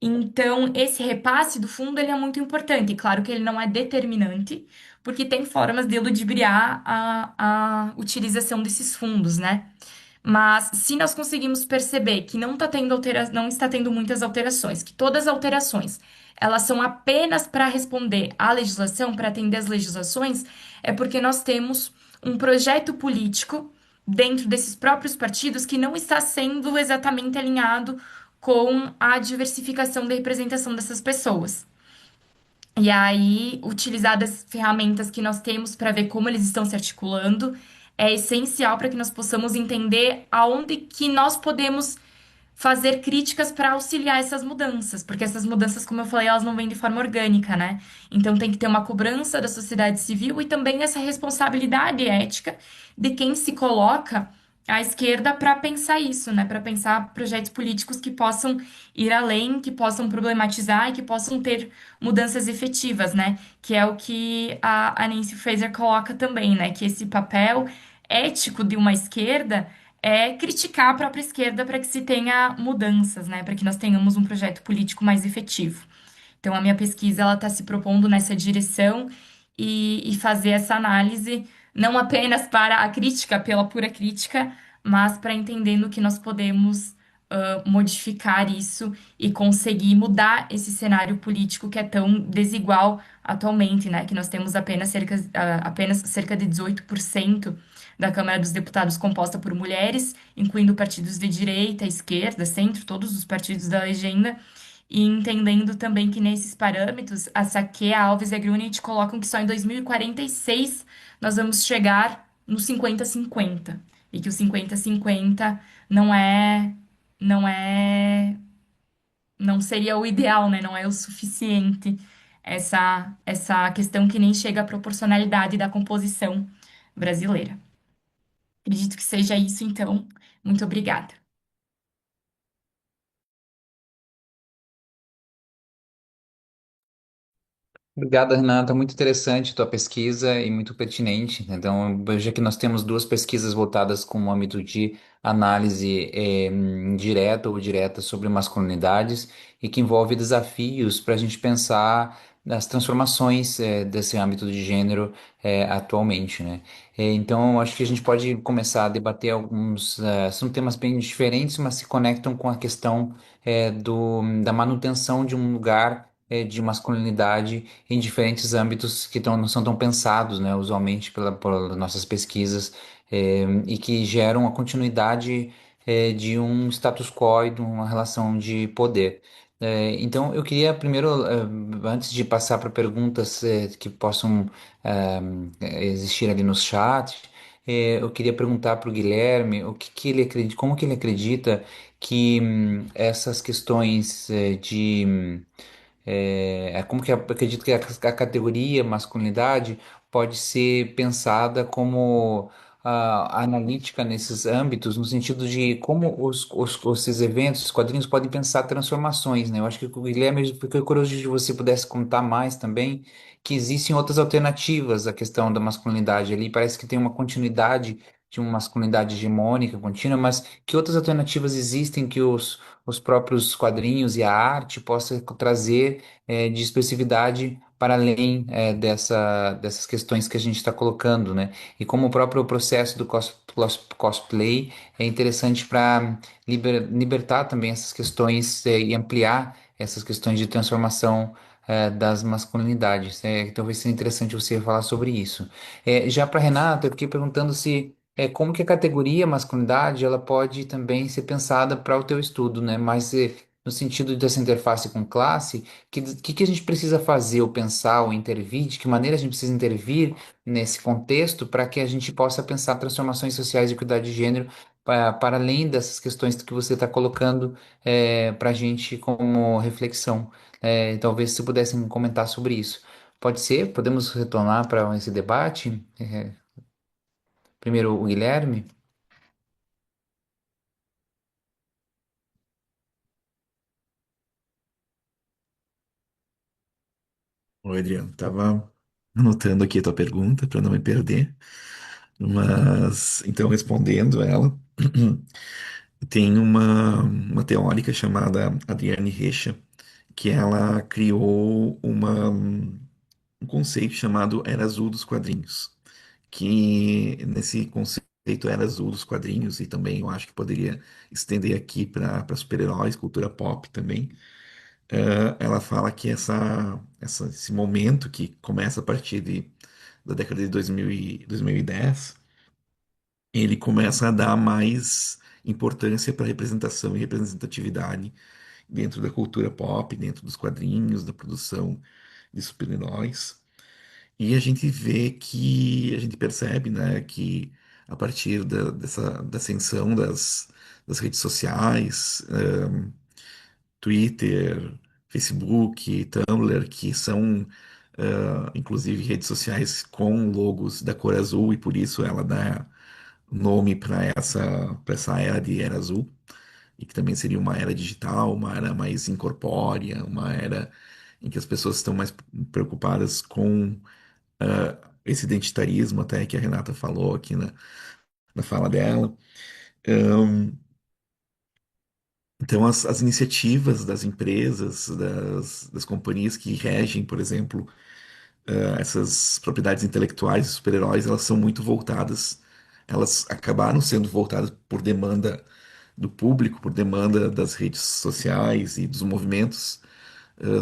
Então, esse repasse do fundo ele é muito importante. Claro que ele não é determinante, porque tem formas de ludibriar a utilização desses fundos, né? Mas se nós conseguimos perceber que não está tendo muitas alterações, que todas as alterações elas são apenas para responder à legislação, para atender às legislações, é porque nós temos um projeto político dentro desses próprios partidos que não está sendo exatamente alinhado com a diversificação da representação dessas pessoas. E aí, utilizar das ferramentas que nós temos para ver como eles estão se articulando é essencial para que nós possamos entender aonde que nós podemos fazer críticas para auxiliar essas mudanças, porque essas mudanças, como eu falei, elas não vêm de forma orgânica, né? Então tem que ter uma cobrança da sociedade civil e também essa responsabilidade ética de quem se coloca à esquerda para pensar isso, né? Para pensar projetos políticos que possam ir além, que possam problematizar e que possam ter mudanças efetivas, né? Que é o que a Nancy Fraser coloca também, né? Que esse papel ético de uma esquerda é criticar a própria esquerda para que se tenha mudanças, né? Para que nós tenhamos um projeto político mais efetivo. Então, a minha pesquisa ela está se propondo nessa direção e fazer essa análise não apenas para a crítica, pela pura crítica, mas para entender no que nós podemos modificar isso e conseguir mudar esse cenário político que é tão desigual atualmente, né? Que nós temos apenas cerca de 18% da Câmara dos Deputados composta por mulheres, incluindo partidos de direita, esquerda, centro, todos os partidos da legenda. E entendendo também que nesses parâmetros, a Saquet, a Alves e a Grunic colocam que só em 2046 nós vamos chegar no 50-50. E que o 50-50 não é, não é, não seria o ideal, né? Não é o suficiente essa questão que nem chega à proporcionalidade da composição brasileira. Acredito que seja isso, então. Muito obrigada. Obrigado, Renata. Muito interessante a tua pesquisa e muito pertinente. Então, já que nós temos duas pesquisas voltadas com o âmbito de análise direta ou direta sobre masculinidades e que envolve desafios para a gente pensar nas transformações desse âmbito de gênero atualmente, né? Então, eu acho que a gente pode começar a debater alguns. São temas bem diferentes, mas se conectam com a questão da manutenção de um lugar de masculinidade em diferentes âmbitos que não são tão pensados, né, usualmente por nossas pesquisas, e que geram a continuidade de um status quo e de uma relação de poder. Então, eu queria primeiro, antes de passar para perguntas que possam existir ali no chat, eu queria perguntar para o Guilherme que ele acredita, como que ele acredita que essas questões como que eu acredito que a categoria masculinidade pode ser pensada como analítica nesses âmbitos, no sentido de como esses eventos, os quadrinhos podem pensar transformações, né? Eu acho que o Guilherme, fiquei curioso de você pudesse contar mais também, que existem outras alternativas à questão da masculinidade ali, parece que tem uma continuidade de uma masculinidade hegemônica, contínua, mas que outras alternativas existem que os próprios quadrinhos e a arte possam trazer de expressividade para além dessas questões que a gente está colocando, né? E como o próprio processo do cosplay é interessante para libertar também essas questões e ampliar essas questões de transformação das masculinidades. Talvez seja interessante você falar sobre isso. Já para Renata, eu fiquei perguntando se como que a categoria masculinidade ela pode também ser pensada para o teu estudo, né? Mas no sentido dessa interface com classe, que a gente precisa fazer ou pensar ou intervir, de que maneira a gente precisa intervir nesse contexto para que a gente possa pensar transformações sociais de equidade de gênero para além dessas questões que você está colocando para a gente como reflexão. Talvez se pudessem comentar sobre isso. Pode ser? Podemos retornar para esse debate? Primeiro o Guilherme. Oi, Adriano. Tava anotando aqui a tua pergunta para não me perder, mas então respondendo ela, tem uma teórica chamada Adriane Reixa, que ela criou um conceito chamado Era Azul dos quadrinhos, que nesse conceito Era Azul dos quadrinhos, e também eu acho que poderia estender aqui para super-heróis, cultura pop também. Ela fala que esse momento que começa a partir da década de 2010, ele começa a dar mais importância para representação e representatividade dentro da cultura pop, dentro dos quadrinhos, da produção de super-heróis. E a gente vê a gente percebe, né, que a partir da ascensão das redes sociais, Twitter, Facebook, Tumblr, que são, inclusive, redes sociais com logos da cor azul, e por isso ela dá nome para essa era de era azul, e que também seria uma era digital, uma era mais incorpórea, uma era em que as pessoas estão mais preocupadas com esse identitarismo, até que a Renata falou aqui na fala dela. Então, as iniciativas das empresas, das companhias que regem, por exemplo, essas propriedades intelectuais de super-heróis, elas são muito voltadas, elas acabaram sendo voltadas por demanda do público, por demanda das redes sociais e dos movimentos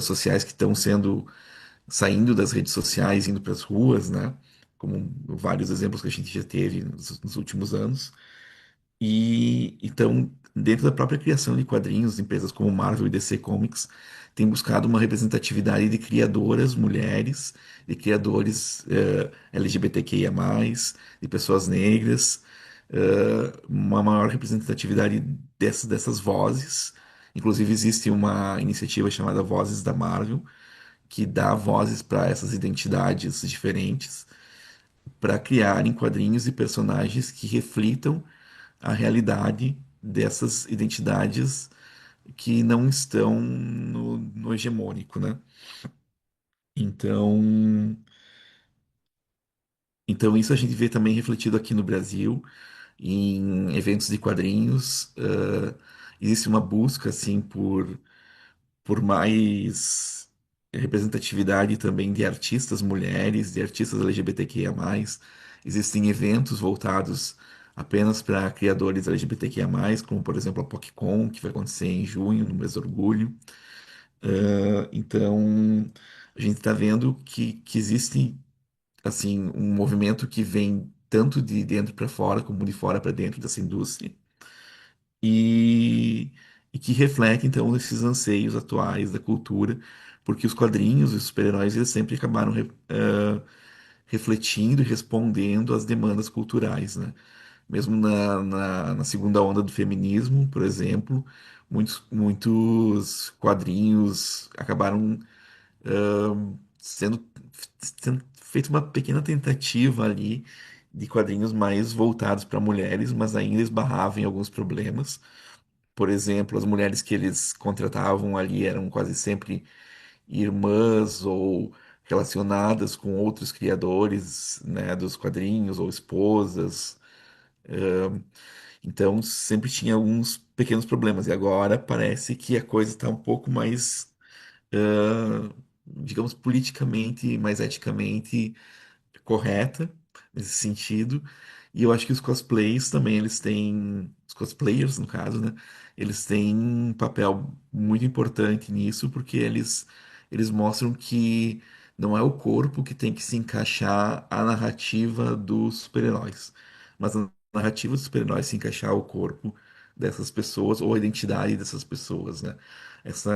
sociais que estão saindo das redes sociais, indo para as ruas, né? Como vários exemplos que a gente já teve nos últimos anos. E então, dentro da própria criação de quadrinhos, empresas como Marvel e DC Comics têm buscado uma representatividade de criadoras mulheres, de criadores LGBTQIA+, de pessoas negras, uma maior representatividade dessas vozes. Inclusive, existe uma iniciativa chamada Vozes da Marvel, que dá vozes para essas identidades diferentes, para criarem quadrinhos e personagens que reflitam a realidade dessas identidades que não estão no hegemônico, né? Então, então isso a gente vê também refletido aqui no Brasil, em eventos de quadrinhos. Existe uma busca assim por mais representatividade também de artistas mulheres, de artistas LGBTQIA+. Existem eventos voltados apenas para criadores LGBTQIA+, como por exemplo a PocCon, que vai acontecer em junho, no mês do Orgulho. Então, a gente está vendo que existe assim um movimento que vem tanto de dentro para fora como de fora para dentro dessa indústria e, e que reflete então esses anseios atuais da cultura, porque os quadrinhos e os super-heróis eles sempre acabaram refletindo e respondendo às demandas culturais, né? Mesmo na segunda onda do feminismo, por exemplo, muitos quadrinhos acabaram sendo, sendo feita uma pequena tentativa ali de quadrinhos mais voltados para mulheres, mas ainda esbarravam em alguns problemas. Por exemplo, as mulheres que eles contratavam ali eram quase sempre irmãs ou relacionadas com outros criadores, né, dos quadrinhos ou esposas. Então sempre tinha alguns pequenos problemas. E agora parece que a coisa está um pouco mais, digamos, politicamente, mais eticamente correta nesse sentido. E eu acho que os cosplays também, eles têm, os cosplayers, no caso, né? Eles têm um papel muito importante nisso, porque eles mostram que não é o corpo que tem que se encaixar à narrativa dos super-heróis, mas a narrativa dos super-heróis se encaixar ao corpo dessas pessoas ou a identidade dessas pessoas, né? Essa,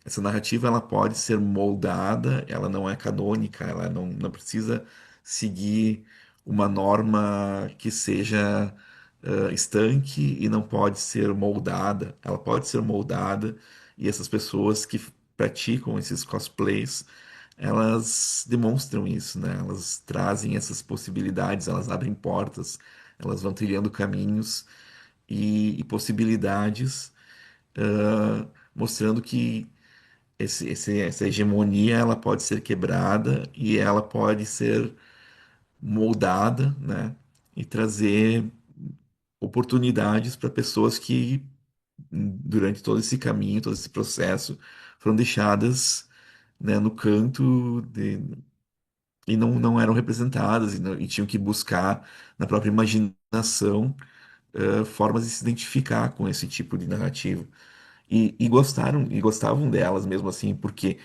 essa narrativa ela pode ser moldada, ela não é canônica, ela não precisa seguir uma norma que seja estanque e não pode ser moldada. Ela pode ser moldada e essas pessoas que praticam esses cosplays, elas demonstram isso, né? Elas trazem essas possibilidades, elas abrem portas, elas vão trilhando caminhos e possibilidades, mostrando que essa hegemonia ela pode ser quebrada e ela pode ser moldada, né? E trazer oportunidades para pessoas que, durante todo esse caminho, todo esse processo, foram deixadas, né, no canto e não eram representadas e tinham que buscar na própria imaginação formas de se identificar com esse tipo de narrativa. E gostavam delas mesmo assim, porque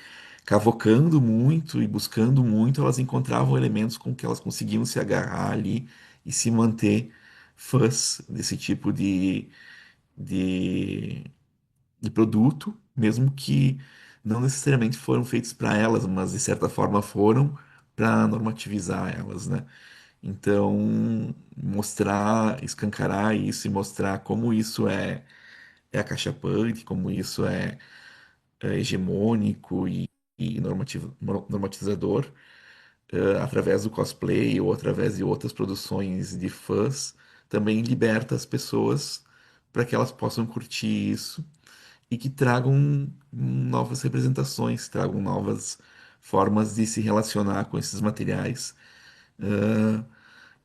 cavocando muito e buscando muito, elas encontravam elementos com que elas conseguiam se agarrar ali e se manter fãs desse tipo de, de produto, mesmo que não necessariamente foram feitos para elas, mas de certa forma foram para normativizar elas, né? Então, mostrar, escancarar isso e mostrar como isso é acachapante, como isso é hegemônico e normatizador, através do cosplay ou através de outras produções de fãs, também liberta as pessoas para que elas possam curtir isso e que tragam novas representações, tragam novas formas de se relacionar com esses materiais,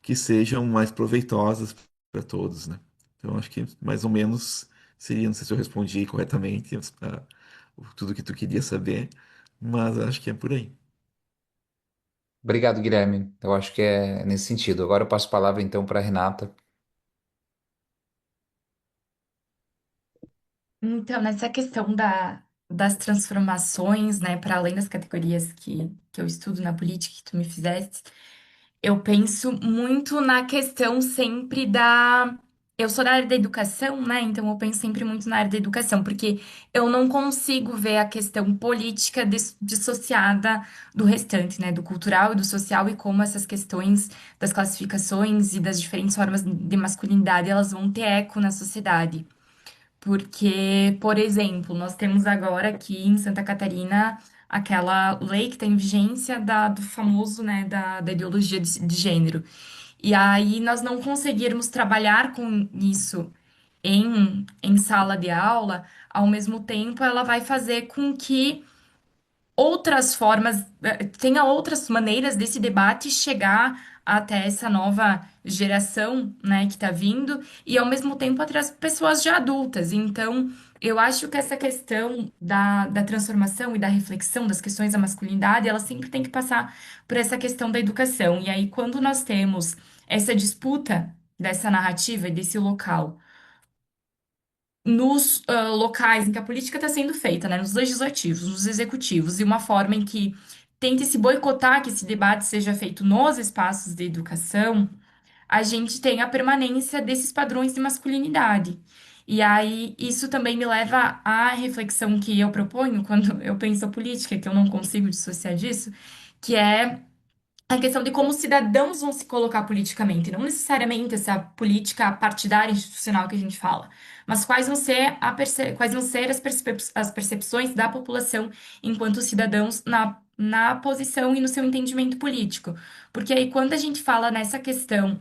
que sejam mais proveitosas para todos, né? Então, acho que mais ou menos seria, não sei se eu respondi corretamente, tudo que tu queria saber, mas acho que é por aí. Obrigado, Guilherme. Eu acho que é nesse sentido. Agora eu passo a palavra então para Renata. Então, nessa questão das transformações, né, para além das categorias que eu estudo na política que tu me fizeste, eu penso muito na questão sempre da. Eu sou da área da educação, né? Então eu penso sempre muito na área da educação, porque eu não consigo ver a questão política dissociada do restante, né? Do cultural e do social, e como essas questões das classificações e das diferentes formas de masculinidade elas vão ter eco na sociedade. Porque, por exemplo, nós temos agora aqui em Santa Catarina aquela lei que está em vigência do famoso, né, da ideologia de gênero. E aí nós não conseguirmos trabalhar com isso em sala de aula, ao mesmo tempo ela vai fazer com que outras formas, tenha outras maneiras desse debate chegar até essa nova geração, né, que está vindo, e ao mesmo tempo até as pessoas já adultas. Então, eu acho que essa questão da transformação e da reflexão das questões da masculinidade, ela sempre tem que passar por essa questão da educação. E aí, quando nós temos essa disputa dessa narrativa e desse local nos locais em que a política está sendo feita, né, nos legislativos, nos executivos, e uma forma em que tente se boicotar que esse debate seja feito nos espaços de educação, a gente tem a permanência desses padrões de masculinidade. E aí, isso também me leva à reflexão que eu proponho quando eu penso a política, que eu não consigo dissociar disso, que é a questão de como os cidadãos vão se colocar politicamente, não necessariamente essa política partidária institucional que a gente fala, mas quais vão ser, quais vão ser as percepções da população enquanto cidadãos na posição e no seu entendimento político. Porque aí, quando a gente fala nessa questão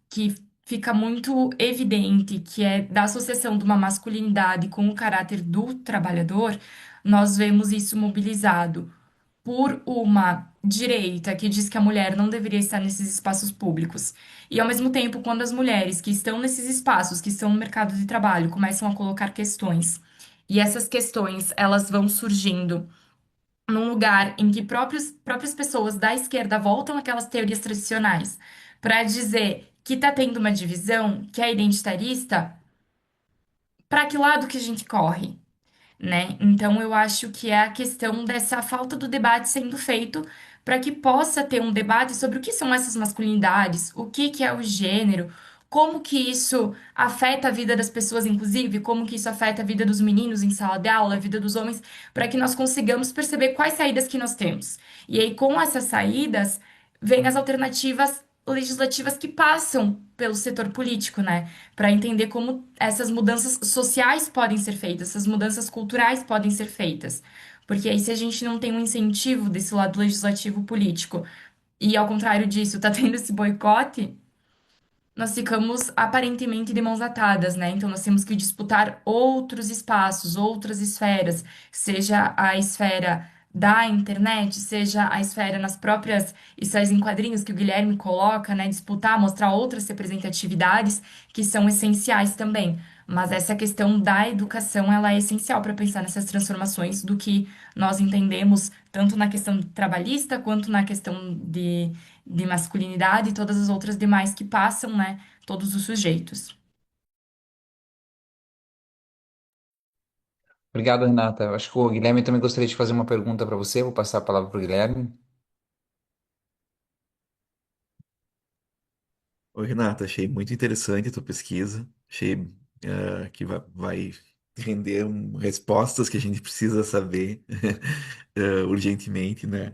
que fica muito evidente, que é da associação de uma masculinidade com o caráter do trabalhador, nós vemos isso mobilizado por uma direita que diz que a mulher não deveria estar nesses espaços públicos. E ao mesmo tempo, quando as mulheres que estão nesses espaços, que estão no mercado de trabalho, começam a colocar questões, e essas questões, elas vão surgindo num lugar em que próprias pessoas da esquerda voltam àquelas teorias tradicionais para dizer que está tendo uma divisão que é identitarista, para que lado que a gente corre? Né? Então, eu acho que é a questão dessa falta do debate sendo feito para que possa ter um debate sobre o que são essas masculinidades, o que que é o gênero, como que isso afeta a vida das pessoas, inclusive, como que isso afeta a vida dos meninos em sala de aula, a vida dos homens, para que nós consigamos perceber quais saídas que nós temos. E aí, com essas saídas, vem as alternativas legislativas que passam pelo setor político, né? Para entender como essas mudanças sociais podem ser feitas, essas mudanças culturais podem ser feitas. Porque aí, se a gente não tem um incentivo desse lado legislativo político, e ao contrário disso, tá tendo esse boicote, nós ficamos aparentemente de mãos atadas, né? Então, nós temos que disputar outros espaços, outras esferas, seja a esfera da internet, seja a esfera nas próprias histórias em quadrinhos que o Guilherme coloca, né? Disputar, mostrar outras representatividades que são essenciais também. Mas essa questão da educação, ela é essencial para pensar nessas transformações do que nós entendemos, tanto na questão trabalhista quanto na questão de masculinidade e todas as outras demais que passam, né? Todos os sujeitos. Obrigado, Renata. Eu acho que o Guilherme também gostaria de fazer uma pergunta para você. Vou passar a palavra para o Guilherme. Oi, Renata, achei muito interessante a tua pesquisa. Achei que vai render respostas que a gente precisa saber urgentemente, né?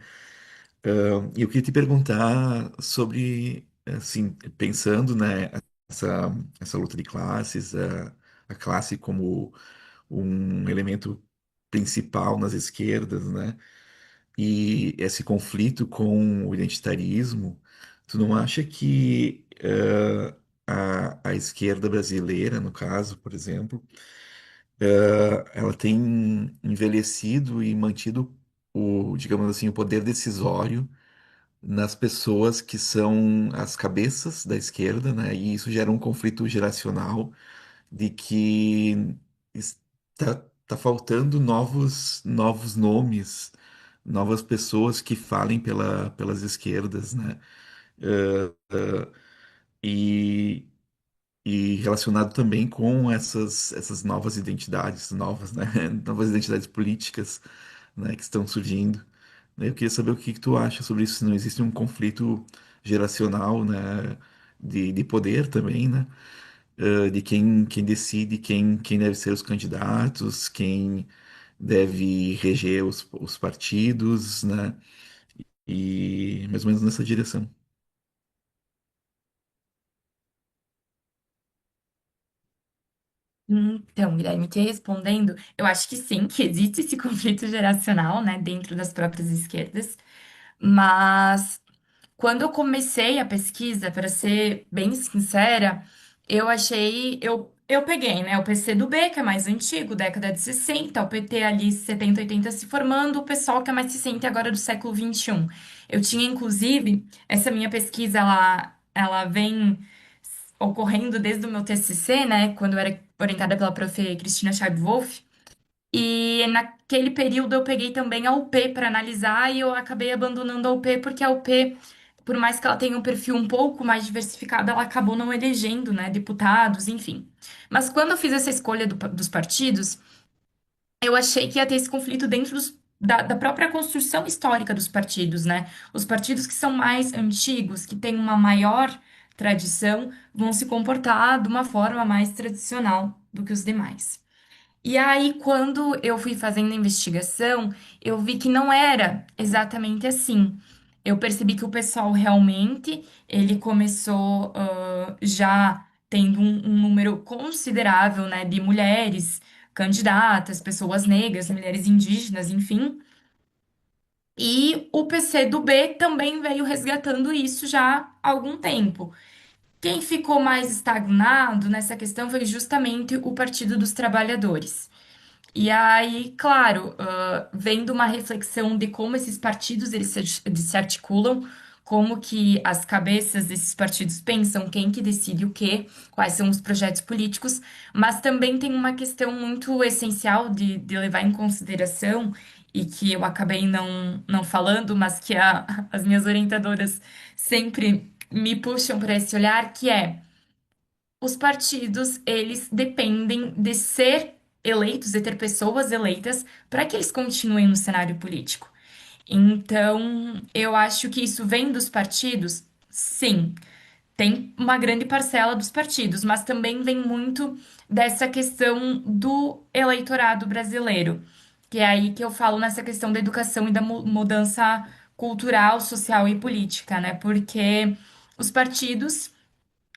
E eu queria te perguntar sobre, assim, pensando, né, essa, essa luta de classes, a classe como um elemento principal nas esquerdas, né? E esse conflito com o identitarismo, tu não acha que a esquerda brasileira, no caso, por exemplo, ela tem envelhecido e mantido o, digamos assim, o poder decisório nas pessoas que são as cabeças da esquerda, né? E isso gera um conflito geracional de que tá faltando novos nomes, novas pessoas que falem pelas esquerdas, né? E e relacionado também com essas novas identidades, novas, né? Novas identidades políticas, né, que estão surgindo. Eu queria saber o que que tu acha sobre isso, se não existe um conflito geracional, né, de poder também, né? De quem decide quem deve ser os candidatos, quem deve reger os partidos, né? E mais ou menos nessa direção. Então, Guilherme, te respondendo, eu acho que sim, que existe esse conflito geracional, né, dentro das próprias esquerdas, mas quando eu comecei a pesquisa, para ser bem sincera, eu peguei, né, o PCdoB, que é mais antigo, década de 60, o PT ali 70, 80 se formando, o pessoal que é mais recente agora do século 21. Eu tinha, inclusive, essa minha pesquisa, ela vem ocorrendo desde o meu TCC, né, quando eu era orientada pela prof. Cristina Scheib-Wolf, e naquele período eu peguei também a UP para analisar e eu acabei abandonando a UP porque a UP, por mais que ela tenha um perfil um pouco mais diversificado, ela acabou não elegendo, né, deputados, enfim. Mas quando eu fiz essa escolha dos partidos, eu achei que ia ter esse conflito dentro da própria construção histórica dos partidos, né? Os partidos que são mais antigos, que têm uma maior tradição, vão se comportar de uma forma mais tradicional do que os demais. E aí, quando eu fui fazendo a investigação, eu vi que não era exatamente assim. Eu percebi que o pessoal realmente, ele começou já tendo um número considerável, né, de mulheres candidatas, pessoas negras, mulheres indígenas, enfim. E o PC do B também veio resgatando isso já há algum tempo. Quem ficou mais estagnado nessa questão foi justamente o Partido dos Trabalhadores. E aí, claro, vendo uma reflexão de como esses partidos se articulam, como que as cabeças desses partidos pensam, quem que decide o quê, quais são os projetos políticos, mas também tem uma questão muito essencial de levar em consideração e que eu acabei não falando, mas que as minhas orientadoras sempre me puxam para esse olhar, que é os partidos, eles dependem de ser eleitos, de ter pessoas eleitas, para que eles continuem no cenário político. Então, eu acho que isso vem dos partidos? Sim, tem uma grande parcela dos partidos, mas também vem muito dessa questão do eleitorado brasileiro, que é aí que eu falo nessa questão da educação e da mudança cultural, social e política, né? Porque os partidos,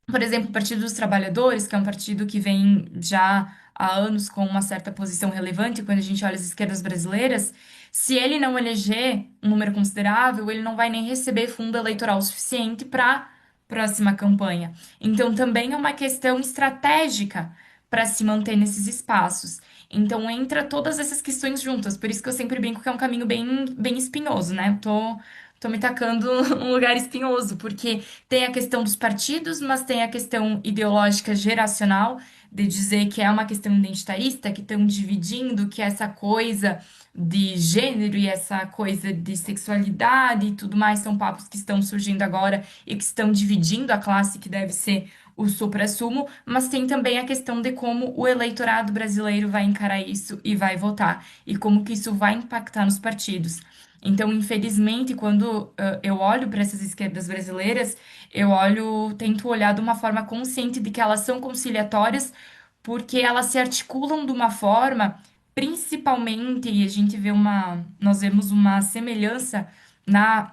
por exemplo, o Partido dos Trabalhadores, que é um partido que vem já há anos com uma certa posição relevante quando a gente olha as esquerdas brasileiras, se ele não eleger um número considerável, ele não vai nem receber fundo eleitoral suficiente para a próxima campanha. Então, também é uma questão estratégica para se manter nesses espaços. Então, entra todas essas questões juntas. Por isso que eu sempre brinco que é um caminho bem espinhoso, né? Tô me tacando num lugar espinhoso, porque tem a questão dos partidos, mas tem a questão ideológica geracional, de dizer que é uma questão identitarista, que estão dividindo, que essa coisa de gênero e essa coisa de sexualidade e tudo mais são papos que estão surgindo agora e que estão dividindo a classe que deve ser o suprassumo, mas tem também a questão de como o eleitorado brasileiro vai encarar isso e vai votar, e como que isso vai impactar nos partidos. Então, infelizmente, quando eu olho para essas esquerdas brasileiras, tento olhar de uma forma consciente de que elas são conciliatórias, porque elas se articulam de uma forma, principalmente, e a gente nós vemos uma semelhança na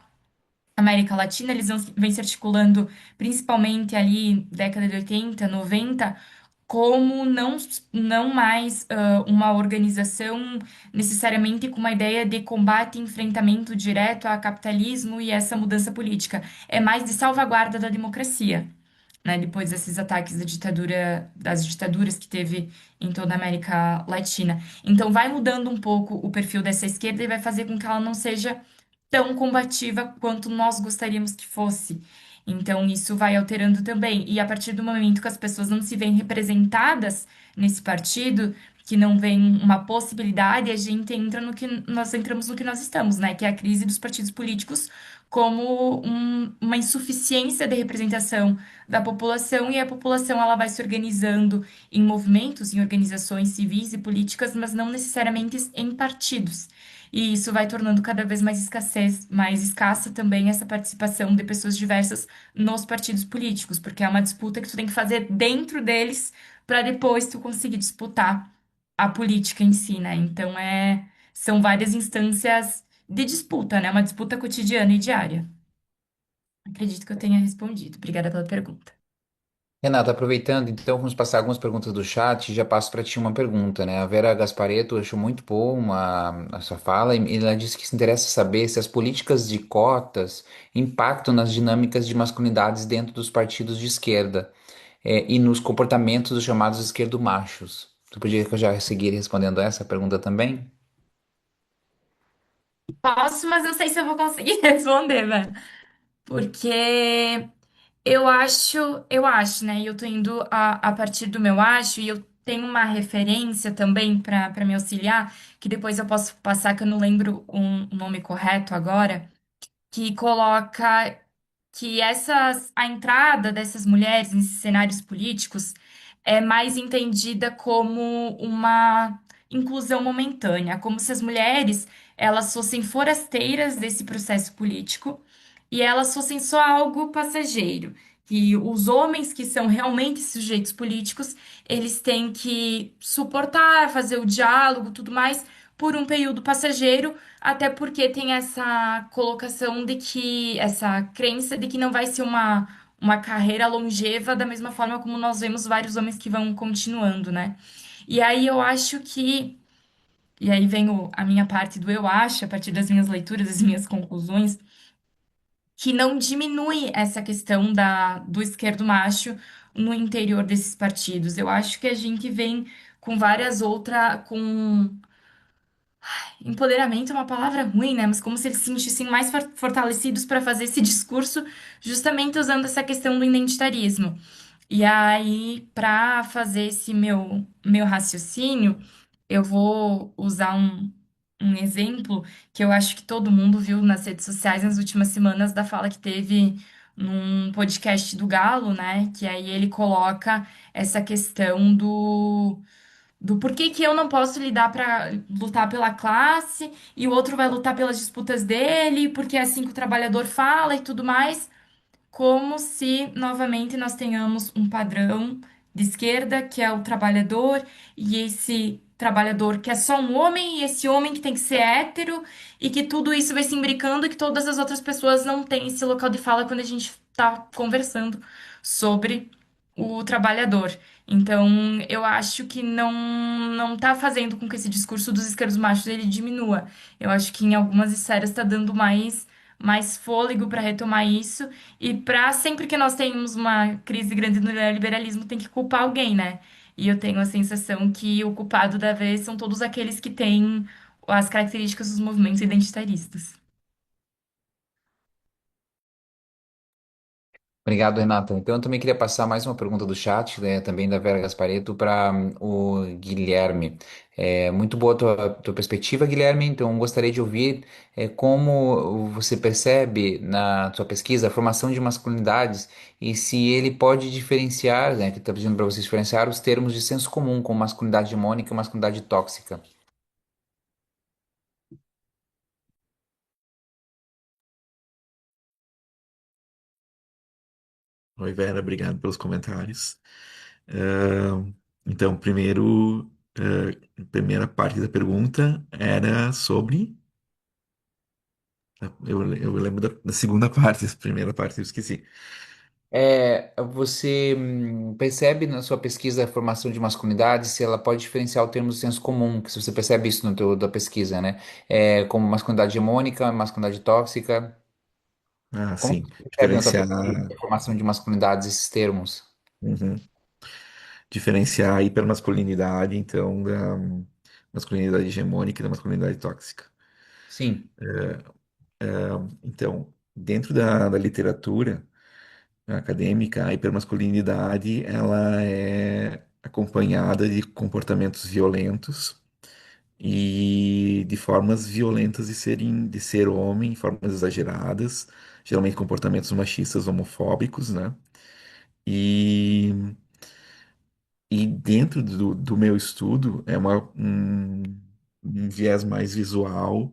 América Latina, eles vêm se articulando principalmente ali, década de 80, 90, como não mais uma organização necessariamente com uma ideia de combate e enfrentamento direto ao capitalismo e essa mudança política. É mais de salvaguarda da democracia, né? Depois desses ataques das ditaduras que teve em toda a América Latina. Então, vai mudando um pouco o perfil dessa esquerda e vai fazer com que ela não seja tão combativa quanto nós gostaríamos que fosse. Então, isso vai alterando também. E a partir do momento que as pessoas não se veem representadas nesse partido, que não vem uma possibilidade, a gente entra no que nós entramos no que nós estamos, né? Que é a crise dos partidos políticos como uma insuficiência de representação da população e a população ela vai se organizando em movimentos, em organizações civis e políticas, mas não necessariamente em partidos. E isso vai tornando cada vez mais escassa também essa participação de pessoas diversas nos partidos políticos, porque é uma disputa que tu tem que fazer dentro deles para depois tu conseguir disputar a política em si, né? Então são várias instâncias de disputa, né? Uma disputa cotidiana e diária. Acredito que eu tenha respondido. Obrigada pela pergunta. Renata, aproveitando, então vamos passar algumas perguntas do chat e já passo para ti uma pergunta, né? A Vera Gasparetto achou muito boa a sua fala e ela disse que se interessa saber se as políticas de cotas impactam nas dinâmicas de masculinidades dentro dos partidos de esquerda, e nos comportamentos dos chamados esquerdomachos. Tu podia já seguir respondendo essa pergunta também? Posso, mas não sei se eu vou conseguir responder, velho. Porque eu acho, né? E eu tô indo a partir do meu acho, e eu tenho uma referência também para me auxiliar, que depois eu posso passar, que eu não lembro o nome correto agora, que coloca que a entrada dessas mulheres nesses cenários políticos é mais entendida como uma inclusão momentânea, como se as mulheres elas fossem forasteiras desse processo político e elas fossem só algo passageiro. Que os homens que são realmente sujeitos políticos, eles têm que suportar, fazer o diálogo, tudo mais, por um período passageiro, até porque tem essa colocação de que, essa crença de que não vai ser uma carreira longeva da mesma forma como nós vemos vários homens que vão continuando, né? E aí eu acho que, e aí vem a minha parte do eu acho, a partir das minhas leituras, das minhas conclusões, que não diminui essa questão do esquerdo macho no interior desses partidos. Eu acho que a gente vem com várias outras, com empoderamento é uma palavra ruim, né? Mas como se eles se sentissem mais fortalecidos para fazer esse discurso, justamente usando essa questão do identitarismo. E aí, para fazer esse meu raciocínio, eu vou usar um exemplo que eu acho que todo mundo viu nas redes sociais nas últimas semanas da fala que teve num podcast do Galo, né? Que aí ele coloca essa questão do porquê que eu não posso lidar para lutar pela classe e o outro vai lutar pelas disputas dele, porque é assim que o trabalhador fala e tudo mais, como se novamente nós tenhamos um padrão de esquerda que é o trabalhador e esse trabalhador que é só um homem e esse homem que tem que ser hétero e que tudo isso vai se imbricando e que todas as outras pessoas não têm esse local de fala quando a gente está conversando sobre o trabalhador. Então, eu acho que não tá fazendo com que esse discurso dos esquerdos machos ele diminua. Eu acho que em algumas esferas está dando mais fôlego para retomar isso e para sempre que nós tenhamos uma crise grande no neoliberalismo, tem que culpar alguém, né? E eu tenho a sensação que o culpado da vez são todos aqueles que têm as características dos movimentos identitaristas. Obrigado, Renata. Então, eu também queria passar mais uma pergunta do chat, né, também da Vera Gasparetto, para o Guilherme. Muito boa a tua perspectiva, Guilherme. Então, gostaria de ouvir como você percebe na sua pesquisa a formação de masculinidades e se ele pode diferenciar, né, que está pedindo para você diferenciar os termos de senso comum, como masculinidade hegemônica e masculinidade tóxica. Oi, Vera, obrigado pelos comentários. Ah, então, primeiro, primeira parte da pergunta era sobre. Eu lembro da segunda parte, a primeira parte eu esqueci. Você percebe na sua pesquisa a formação de masculinidade se ela pode diferenciar o termo do senso comum, que se você percebe isso no teu, da pesquisa, né? Como masculinidade hegemônica, masculinidade tóxica. Ah, Como sim. você percebe na tua Diferenciar, pesquisa a formação de masculinidades esses termos? uhum. Diferenciar a hipermasculinidade, então, da masculinidade hegemônica e da masculinidade tóxica. Sim, Então, dentro da literatura acadêmica, a hipermasculinidade, ela é acompanhada de comportamentos violentos e de formas violentas de ser homem, formas exageradas, geralmente comportamentos machistas, homofóbicos, né? E, e dentro do meu estudo é um viés mais visual,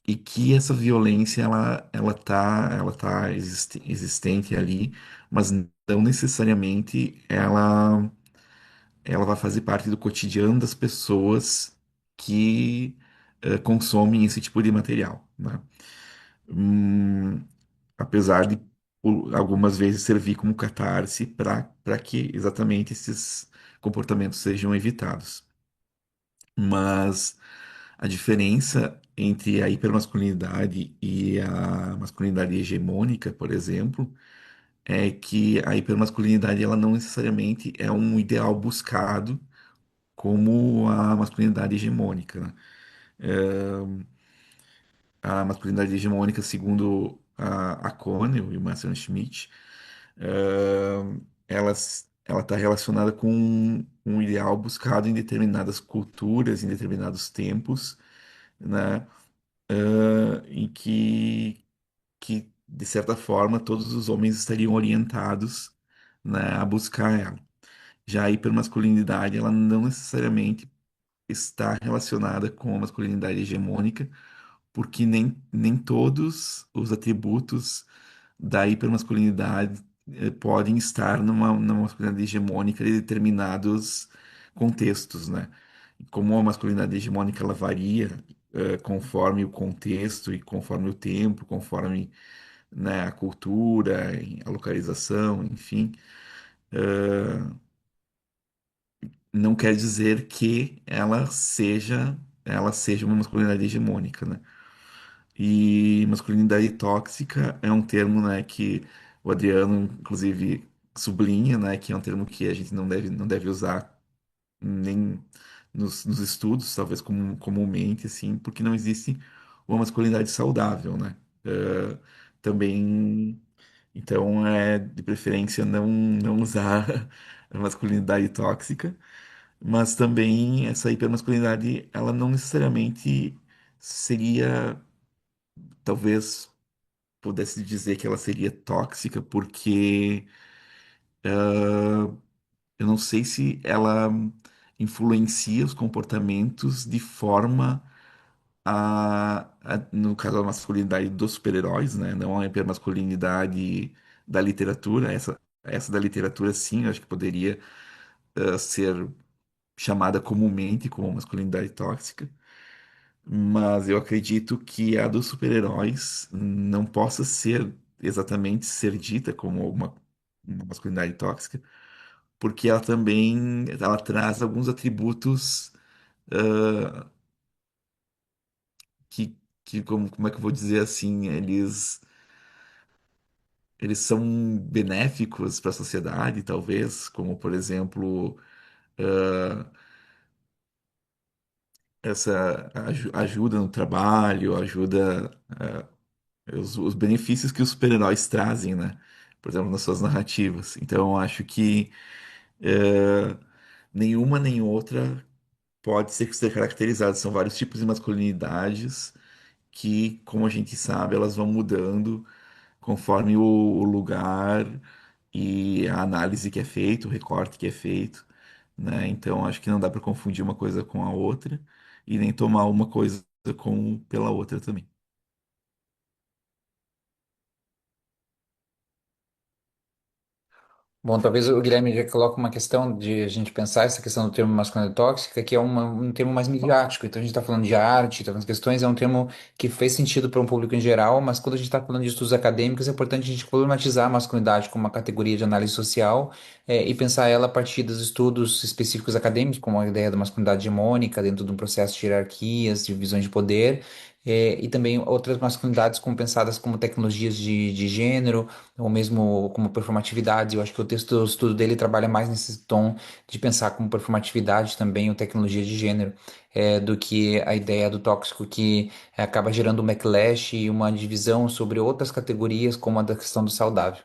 e que essa violência ela tá existente ali, mas não necessariamente ela vai fazer parte do cotidiano das pessoas que consomem esse tipo de material, né? Hum, Apesar de algumas vezes servir como catarse para que exatamente esses comportamentos sejam evitados. Mas a diferença entre a hipermasculinidade e a masculinidade hegemônica, por exemplo, é que a hipermasculinidade ela não necessariamente é um ideal buscado como a masculinidade hegemônica, né? A masculinidade hegemônica, segundo a Connell e o Messerschmitt, ela está relacionada com um ideal buscado em determinadas culturas, em determinados tempos, né? Em que, de certa forma, todos os homens estariam orientados, né, a buscar ela. Já a hipermasculinidade, ela não necessariamente está relacionada com a masculinidade hegemônica, porque nem todos os atributos da hipermasculinidade podem estar numa masculinidade hegemônica de determinados contextos, né? Como a masculinidade hegemônica ela varia conforme o contexto e conforme o tempo, conforme, né, a cultura, a localização, enfim, não quer dizer que ela seja uma masculinidade hegemônica, né? E masculinidade tóxica é um termo, né, que o Adriano, inclusive, sublinha, né, que é um termo que a gente não deve usar nem nos estudos, talvez comumente, assim, porque não existe uma masculinidade saudável, né? Também, então, de preferência não usar a masculinidade tóxica, mas também essa hipermasculinidade, ela não necessariamente seria, talvez pudesse dizer que ela seria tóxica, porque eu não sei se ela influencia os comportamentos de forma no caso, a masculinidade dos super-heróis, né? Não a hipermasculinidade da literatura. Essa da literatura, sim, eu acho que poderia ser chamada comumente como masculinidade tóxica. Mas eu acredito que a dos super-heróis não possa ser exatamente ser dita como uma masculinidade tóxica, porque ela traz alguns atributos ah, que, como é que eu vou dizer assim, eles são benéficos para a sociedade, talvez, como por exemplo, ah, essa ajuda no trabalho, ajuda os benefícios que os super-heróis trazem, né? Por exemplo, nas suas narrativas. Então, eu acho que eh, nenhuma nem outra pode ser caracterizada. São vários tipos de masculinidades que, como a gente sabe, elas vão mudando conforme o lugar e a análise que é feita, o recorte que é feito, né? Então, acho que não dá para confundir uma coisa com a outra e nem tomar uma coisa pela outra também. Bom, talvez o Guilherme já coloque uma questão de a gente pensar essa questão do termo masculinidade tóxica, que é um termo mais midiático. Então a gente está falando de arte, está falando de questões, é um termo que fez sentido para um público em geral, mas quando a gente está falando de estudos acadêmicos, é importante a gente problematizar a masculinidade como uma categoria de análise social e pensar ela a partir dos estudos específicos acadêmicos, como a ideia da masculinidade hegemônica, dentro de um processo de hierarquias, de visões de poder. E também outras masculinidades como pensadas como tecnologias de gênero, ou mesmo como performatividade. Eu acho que o texto do estudo dele trabalha mais nesse tom de pensar como performatividade também, ou tecnologia de gênero, do que a ideia do tóxico que acaba gerando um backlash e uma divisão sobre outras categorias, como a da questão do saudável.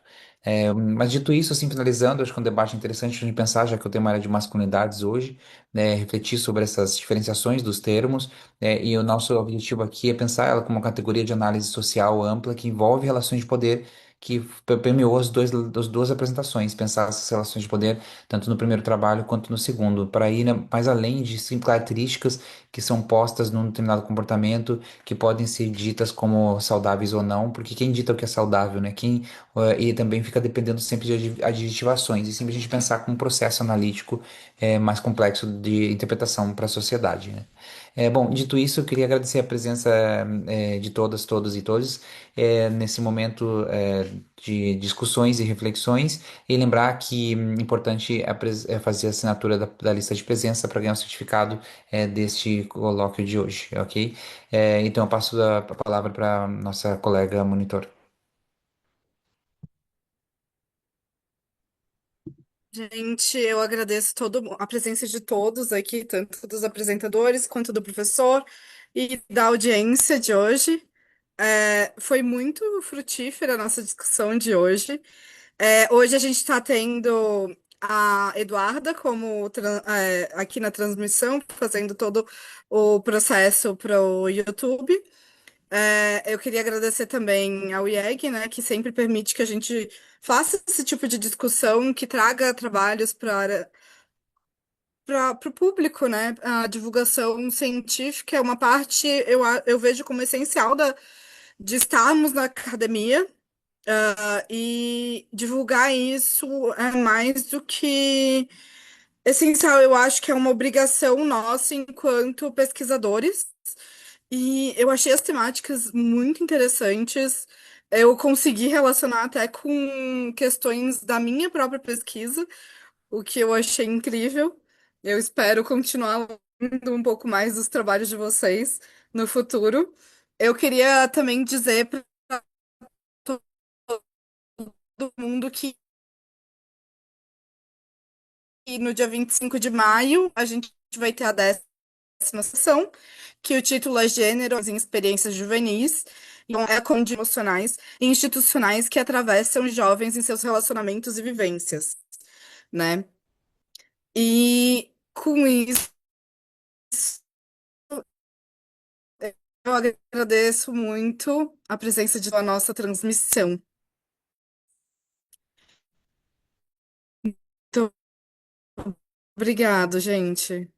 Mas dito isso, assim, finalizando, acho que é um debate interessante de pensar, já que eu tenho uma área de masculinidades hoje, né, refletir sobre essas diferenciações dos termos, e o nosso objetivo aqui é pensar ela como uma categoria de análise social ampla que envolve relações de poder que permeou as duas apresentações, pensar essas relações de poder tanto no primeiro trabalho quanto no segundo, para ir, né, mais além de características que são postas num determinado comportamento, que podem ser ditas como saudáveis ou não, porque quem dita o que é saudável, né? E também fica dependendo sempre de adjetivações, e sempre a gente pensar com um processo analítico mais complexo de interpretação para a sociedade, né? Bom, dito isso, eu queria agradecer a presença de todas, todos e todos nesse momento de discussões e reflexões, e lembrar que importante é fazer a assinatura da lista de presença para ganhar o certificado deste colóquio de hoje, ok? Então eu passo a palavra para nossa colega monitor. Gente, eu agradeço a presença de todos aqui, tanto dos apresentadores quanto do professor e da audiência de hoje. Foi muito frutífera a nossa discussão de hoje. Hoje a gente está tendo a Eduarda aqui na transmissão, fazendo todo o processo para o YouTube. Eu queria agradecer também ao IEG, né, que sempre permite que a gente faça esse tipo de discussão, que traga trabalhos para o público, né? A divulgação científica é uma parte, eu vejo como essencial de estarmos na academia, e divulgar isso é mais do que essencial, eu acho que é uma obrigação nossa enquanto pesquisadores. E eu achei as temáticas muito interessantes. Eu consegui relacionar até com questões da minha própria pesquisa, o que eu achei incrível. Eu espero continuar lendo um pouco mais dos trabalhos de vocês no futuro. Eu queria também dizer para todo mundo que no dia 25 de maio a gente vai ter a 10ª sessão, que o título é Gêneros em Experiências Juvenis, e é com de emocionais e institucionais que atravessam jovens em seus relacionamentos e vivências, né? E com isso, eu agradeço muito a presença da nossa transmissão. Muito obrigado, gente.